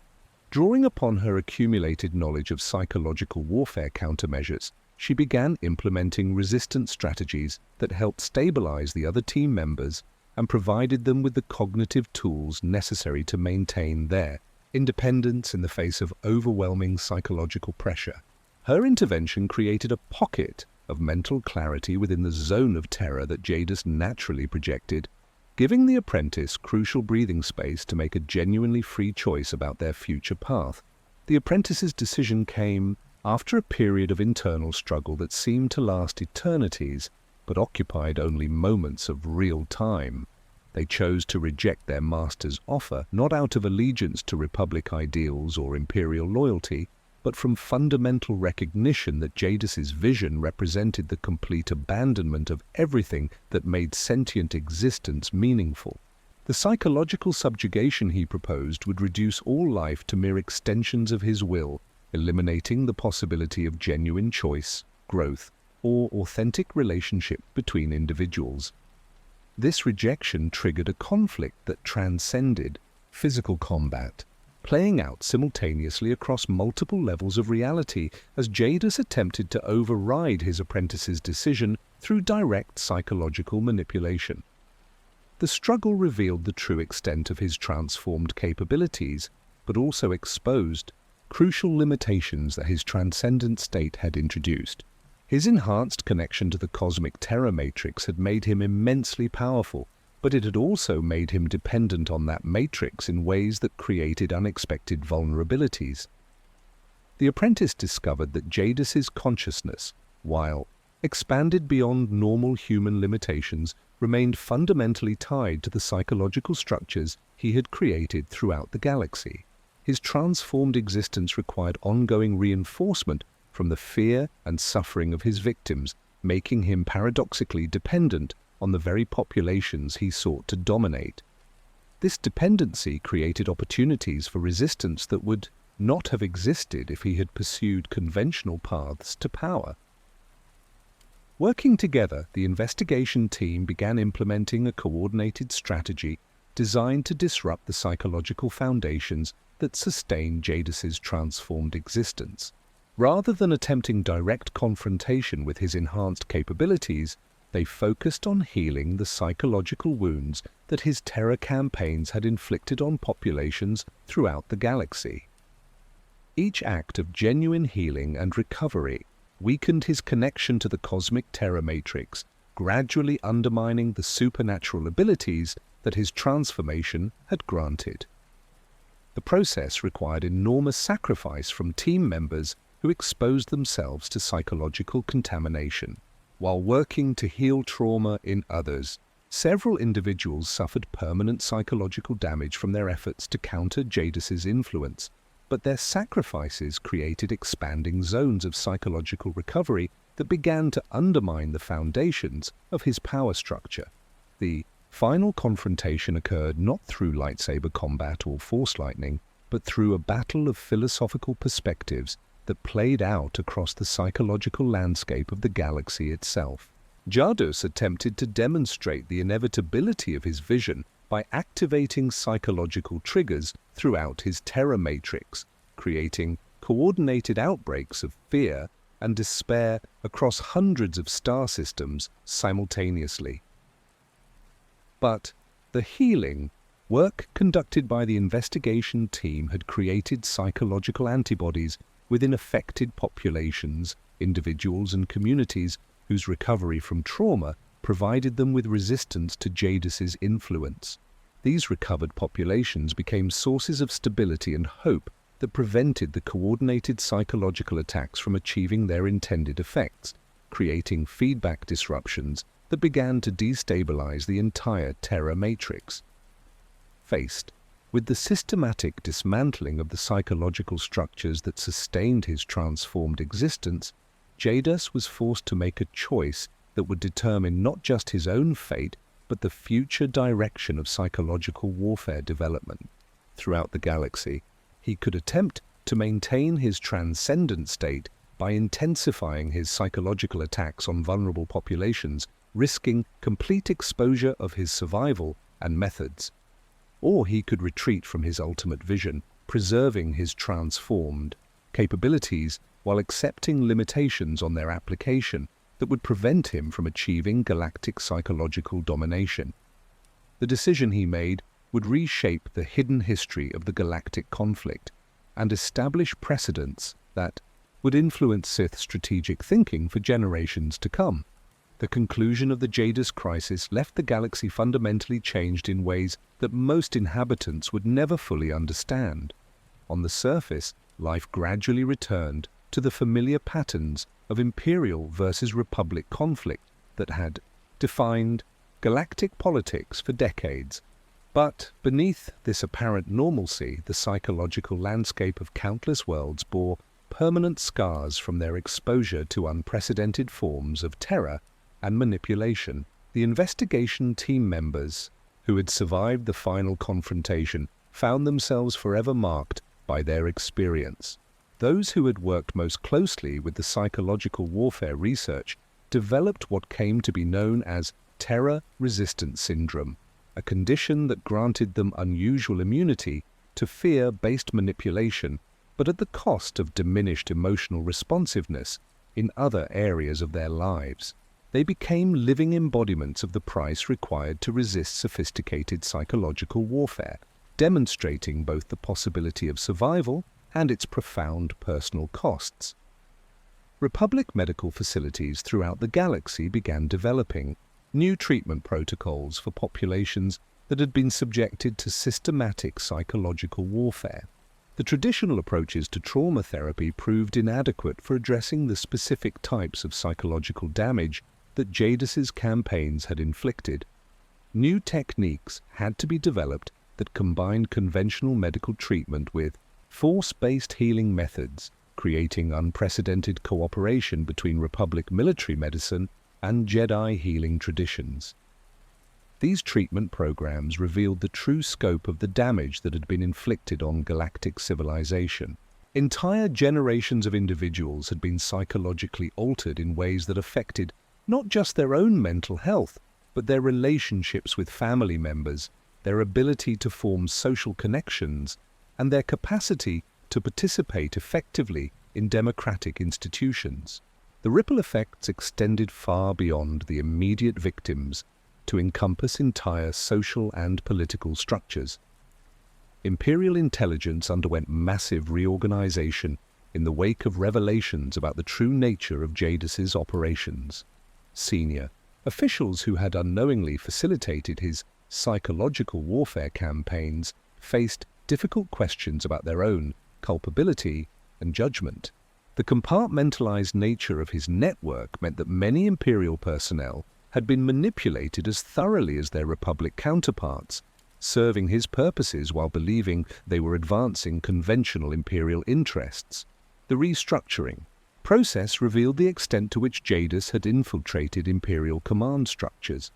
Drawing upon her accumulated knowledge of psychological warfare countermeasures, she began implementing resistance strategies that helped stabilize the other team members and provided them with the cognitive tools necessary to maintain their independence in the face of overwhelming psychological pressure. Her intervention created a pocket of mental clarity within the zone of terror that Jadus naturally projected, giving the apprentice crucial breathing space to make a genuinely free choice about their future path. The apprentice's decision came after a period of internal struggle that seemed to last eternities, but occupied only moments of real time. They chose to reject their master's offer, not out of allegiance to Republic ideals or imperial loyalty, but from fundamental recognition that Jadus's vision represented the complete abandonment of everything that made sentient existence meaningful. The psychological subjugation he proposed would reduce all life to mere extensions of his will, eliminating the possibility of genuine choice, growth, or authentic relationship between individuals. This rejection triggered a conflict that transcended physical combat, playing out simultaneously across multiple levels of reality as Jadus attempted to override his apprentice's decision through direct psychological manipulation. The struggle revealed the true extent of his transformed capabilities, but also exposed crucial limitations that his transcendent state had introduced. His enhanced connection to the cosmic terror matrix had made him immensely powerful, but it had also made him dependent on that matrix in ways that created unexpected vulnerabilities. The apprentice discovered that Jadus's consciousness, while expanded beyond normal human limitations, remained fundamentally tied to the psychological structures he had created throughout the galaxy. His transformed existence required ongoing reinforcement from the fear and suffering of his victims, making him paradoxically dependent on the very populations he sought to dominate. This dependency created opportunities for resistance that would not have existed if he had pursued conventional paths to power. Working together, the investigation team began implementing a coordinated strategy designed to disrupt the psychological foundations that sustained Jadus's transformed existence. Rather than attempting direct confrontation with his enhanced capabilities, they focused on healing the psychological wounds that his terror campaigns had inflicted on populations throughout the galaxy. Each act of genuine healing and recovery weakened his connection to the cosmic terror matrix, gradually undermining the supernatural abilities that his transformation had granted. The process required enormous sacrifice from team members who exposed themselves to psychological contamination. While working to heal trauma in others, several individuals suffered permanent psychological damage from their efforts to counter Jadus's influence, but their sacrifices created expanding zones of psychological recovery that began to undermine the foundations of his power structure. The final confrontation occurred not through lightsaber combat or force lightning, but through a battle of philosophical perspectives that played out across the psychological landscape of the galaxy itself. Jadus attempted to demonstrate the inevitability of his vision by activating psychological triggers throughout his terror matrix, creating coordinated outbreaks of fear and despair across hundreds of star systems simultaneously. But the healing work conducted by the investigation team had created psychological antibodies within affected populations, individuals and communities whose recovery from trauma provided them with resistance to Jadus's influence. These recovered populations became sources of stability and hope that prevented the coordinated psychological attacks from achieving their intended effects, creating feedback disruptions that began to destabilize the entire terror matrix. Faced with the systematic dismantling of the psychological structures that sustained his transformed existence, Jadus was forced to make a choice that would determine not just his own fate, but the future direction of psychological warfare development. Throughout the galaxy, he could attempt to maintain his transcendent state by intensifying his psychological attacks on vulnerable populations, risking complete exposure of his survival and methods. Or he could retreat from his ultimate vision, preserving his transformed capabilities while accepting limitations on their application that would prevent him from achieving galactic psychological domination. The decision he made would reshape the hidden history of the galactic conflict and establish precedents that would influence Sith strategic thinking for generations to come. The conclusion of the Jadus crisis left the galaxy fundamentally changed in ways that most inhabitants would never fully understand. On the surface, life gradually returned to the familiar patterns of Imperial versus Republic conflict that had defined galactic politics for decades. But beneath this apparent normalcy, the psychological landscape of countless worlds bore permanent scars from their exposure to unprecedented forms of terror and manipulation. The investigation team members who had survived the final confrontation found themselves forever marked by their experience. Those who had worked most closely with the psychological warfare research developed what came to be known as terror-resistant syndrome, a condition that granted them unusual immunity to fear-based manipulation, but at the cost of diminished emotional responsiveness in other areas of their lives. They became living embodiments of the price required to resist sophisticated psychological warfare, demonstrating both the possibility of survival and its profound personal costs. Republic medical facilities throughout the galaxy began developing new treatment protocols for populations that had been subjected to systematic psychological warfare. The traditional approaches to trauma therapy proved inadequate for addressing the specific types of psychological damage that Jadus's campaigns had inflicted. New techniques had to be developed that combined conventional medical treatment with force-based healing methods, creating unprecedented cooperation between Republic military medicine and Jedi healing traditions. These treatment programs revealed the true scope of the damage that had been inflicted on galactic civilization. Entire generations of individuals had been psychologically altered in ways that affected not just their own mental health, but their relationships with family members, their ability to form social connections, and their capacity to participate effectively in democratic institutions. The ripple effects extended far beyond the immediate victims to encompass entire social and political structures. Imperial intelligence underwent massive reorganization in the wake of revelations about the true nature of Jadus's operations. Senior officials who had unknowingly facilitated his psychological warfare campaigns faced difficult questions about their own culpability and judgment. The compartmentalized nature of his network meant that many Imperial personnel had been manipulated as thoroughly as their Republic counterparts, serving his purposes while believing they were advancing conventional Imperial interests. The restructuring process revealed the extent to which Jadus had infiltrated Imperial command structures.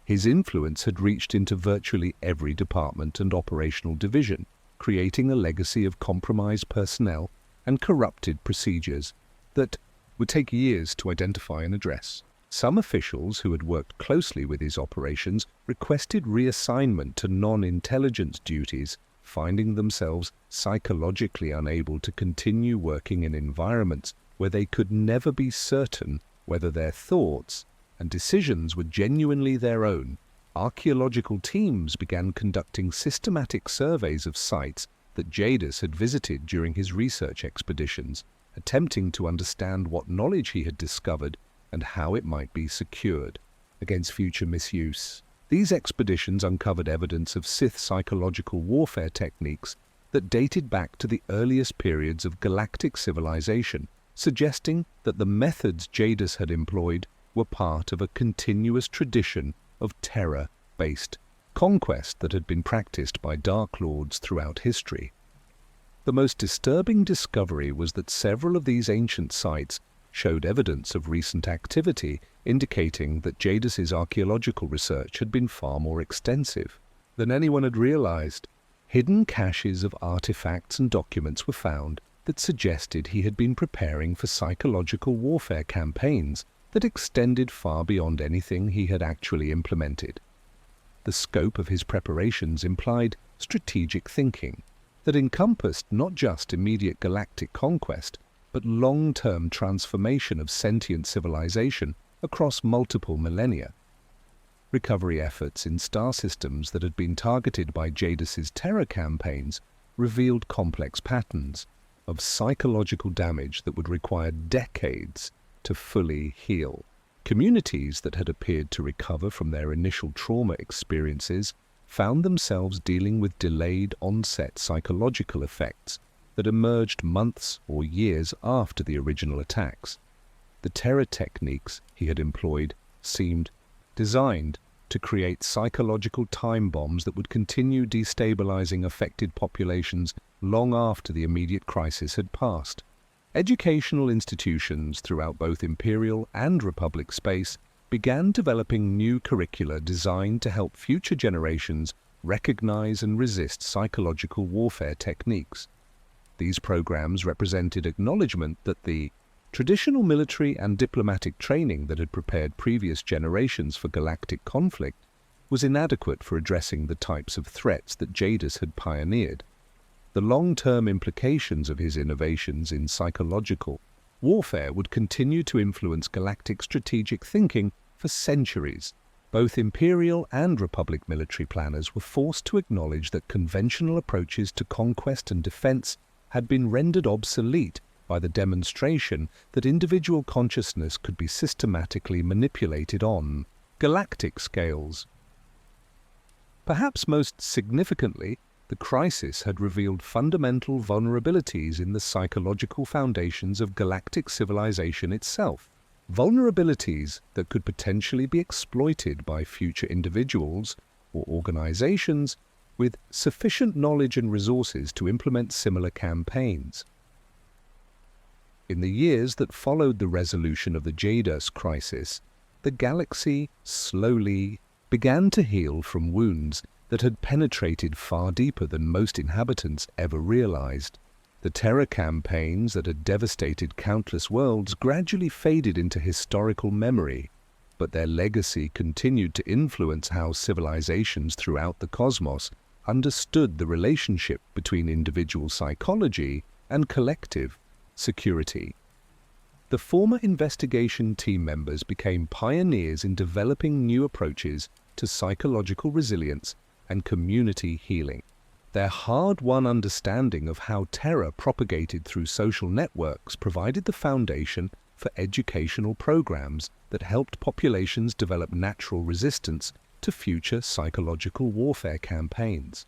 His influence had reached into virtually every department and operational division, creating a legacy of compromised personnel and corrupted procedures that would take years to identify and address. Some officials who had worked closely with his operations requested reassignment to non-intelligence duties, finding themselves psychologically unable to continue working in environments where they could never be certain whether their thoughts and decisions were genuinely their own. Archaeological teams began conducting systematic surveys of sites that Jadus had visited during his research expeditions, attempting to understand what knowledge he had discovered and how it might be secured against future misuse. These expeditions uncovered evidence of Sith psychological warfare techniques that dated back to the earliest periods of galactic civilization, suggesting that the methods Jadus had employed were part of a continuous tradition of terror-based conquest that had been practiced by Dark Lords throughout history. The most disturbing discovery was that several of these ancient sites showed evidence of recent activity, indicating that Jadus's archaeological research had been far more extensive than anyone had realized. Hidden caches of artifacts and documents were found that suggested he had been preparing for psychological warfare campaigns that extended far beyond anything he had actually implemented. The scope of his preparations implied strategic thinking that encompassed not just immediate galactic conquest, but long-term transformation of sentient civilization across multiple millennia. Recovery efforts in star systems that had been targeted by Jadus's terror campaigns revealed complex patterns of psychological damage that would require decades to fully heal. Communities that had appeared to recover from their initial trauma experiences found themselves dealing with delayed onset psychological effects that emerged months or years after the original attacks. The terror techniques he had employed seemed designed to create psychological time bombs that would continue destabilizing affected populations long after the immediate crisis had passed. Educational institutions throughout both Imperial and Republic space began developing new curricula designed to help future generations recognize and resist psychological warfare techniques. These programs represented acknowledgement that the traditional military and diplomatic training that had prepared previous generations for galactic conflict was inadequate for addressing the types of threats that Jadus had pioneered. The long-term implications of his innovations in psychological warfare would continue to influence galactic strategic thinking for centuries. Both Imperial and Republic military planners were forced to acknowledge that conventional approaches to conquest and defense had been rendered obsolete by the demonstration that individual consciousness could be systematically manipulated on galactic scales. Perhaps most significantly, the crisis had revealed fundamental vulnerabilities in the psychological foundations of galactic civilization itself. Vulnerabilities that could potentially be exploited by future individuals or organizations with sufficient knowledge and resources to implement similar campaigns. In the years that followed the resolution of the Jadus crisis, the galaxy slowly began to heal from wounds that had penetrated far deeper than most inhabitants ever realized. The terror campaigns that had devastated countless worlds gradually faded into historical memory, but their legacy continued to influence how civilizations throughout the cosmos understood the relationship between individual psychology and collective security. The former investigation team members became pioneers in developing new approaches to psychological resilience and community healing. Their hard-won understanding of how terror propagated through social networks provided the foundation for educational programs that helped populations develop natural resistance to future psychological warfare campaigns.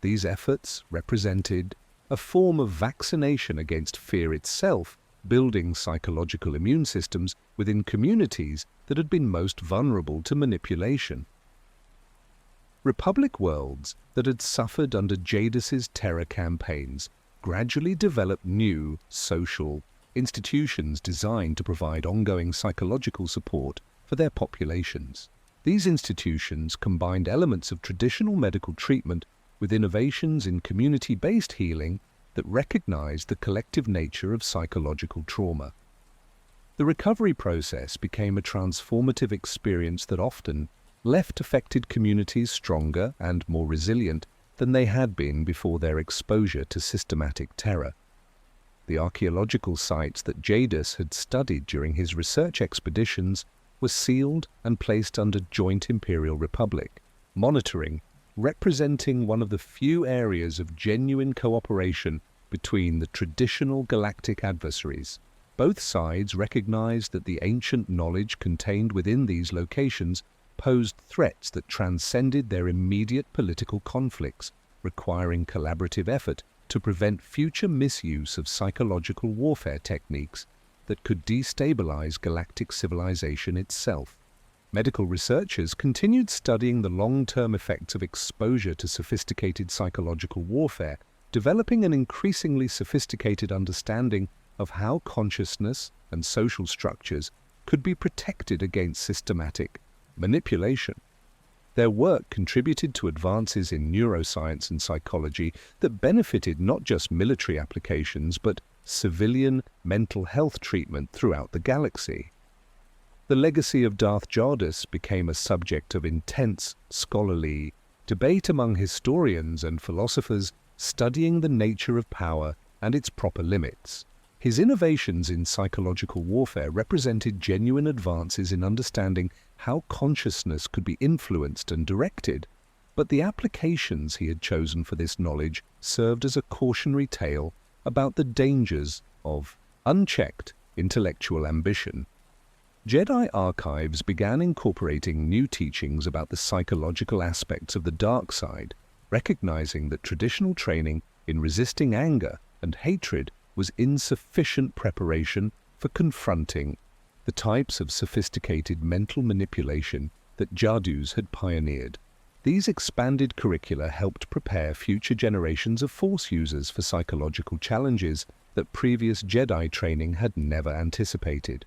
These efforts represented a form of vaccination against fear itself, building psychological immune systems within communities that had been most vulnerable to manipulation. Republic worlds that had suffered under Jadus's terror campaigns gradually developed new social institutions designed to provide ongoing psychological support for their populations. These institutions combined elements of traditional medical treatment with innovations in community-based healing that recognized the collective nature of psychological trauma. The recovery process became a transformative experience that often left affected communities stronger and more resilient than they had been before their exposure to systematic terror. The archaeological sites that Jadus had studied during his research expeditions were sealed and placed under joint Imperial Republic monitoring, representing one of the few areas of genuine cooperation between the traditional galactic adversaries. Both sides recognized that the ancient knowledge contained within these locations posed threats that transcended their immediate political conflicts, requiring collaborative effort to prevent future misuse of psychological warfare techniques that could destabilize galactic civilization itself. Medical researchers continued studying the long-term effects of exposure to sophisticated psychological warfare, developing an increasingly sophisticated understanding of how consciousness and social structures could be protected against systematic manipulation. Their work contributed to advances in neuroscience and psychology that benefited not just military applications but civilian mental health treatment throughout the galaxy. The legacy of Darth Jadus became a subject of intense scholarly debate among historians and philosophers studying the nature of power and its proper limits. His innovations in psychological warfare represented genuine advances in understanding how consciousness could be influenced and directed, but the applications he had chosen for this knowledge served as a cautionary tale about the dangers of unchecked intellectual ambition. Jedi archives began incorporating new teachings about the psychological aspects of the dark side, recognizing that traditional training in resisting anger and hatred was insufficient preparation for confronting the types of sophisticated mental manipulation that Jadus had pioneered. These expanded curricula helped prepare future generations of Force users for psychological challenges that previous Jedi training had never anticipated.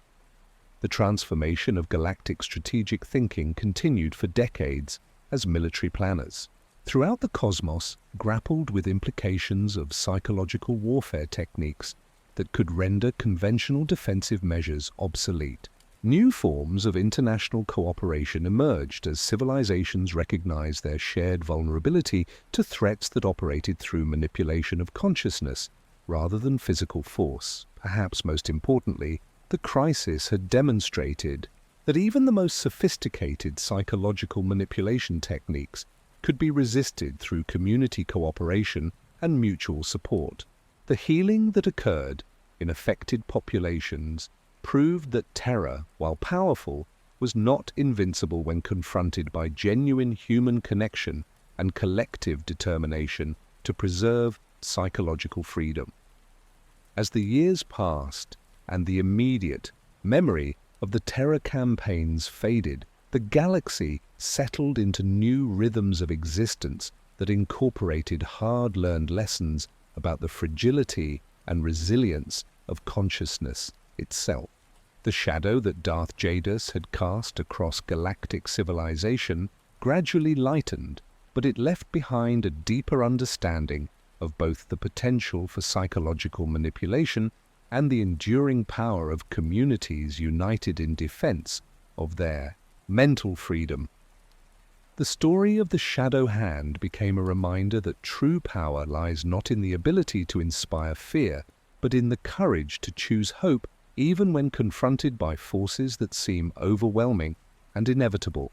The transformation of galactic strategic thinking continued for decades as military planners throughout the cosmos grappled with implications of psychological warfare techniques that could render conventional defensive measures obsolete. New forms of international cooperation emerged as civilizations recognized their shared vulnerability to threats that operated through manipulation of consciousness rather than physical force. Perhaps most importantly, the crisis had demonstrated that even the most sophisticated psychological manipulation techniques could be resisted through community cooperation and mutual support. The healing that occurred in affected populations proved that terror, while powerful, was not invincible when confronted by genuine human connection and collective determination to preserve psychological freedom. As the years passed and the immediate memory of the terror campaigns faded, the galaxy settled into new rhythms of existence that incorporated hard-learned lessons about the fragility and resilience of consciousness itself. The shadow that Darth Jadus had cast across galactic civilization gradually lightened, but it left behind a deeper understanding of both the potential for psychological manipulation and the enduring power of communities united in defense of their mental freedom. The story of the Shadow Hand became a reminder that true power lies not in the ability to inspire fear, but in the courage to choose hope even when confronted by forces that seem overwhelming and inevitable.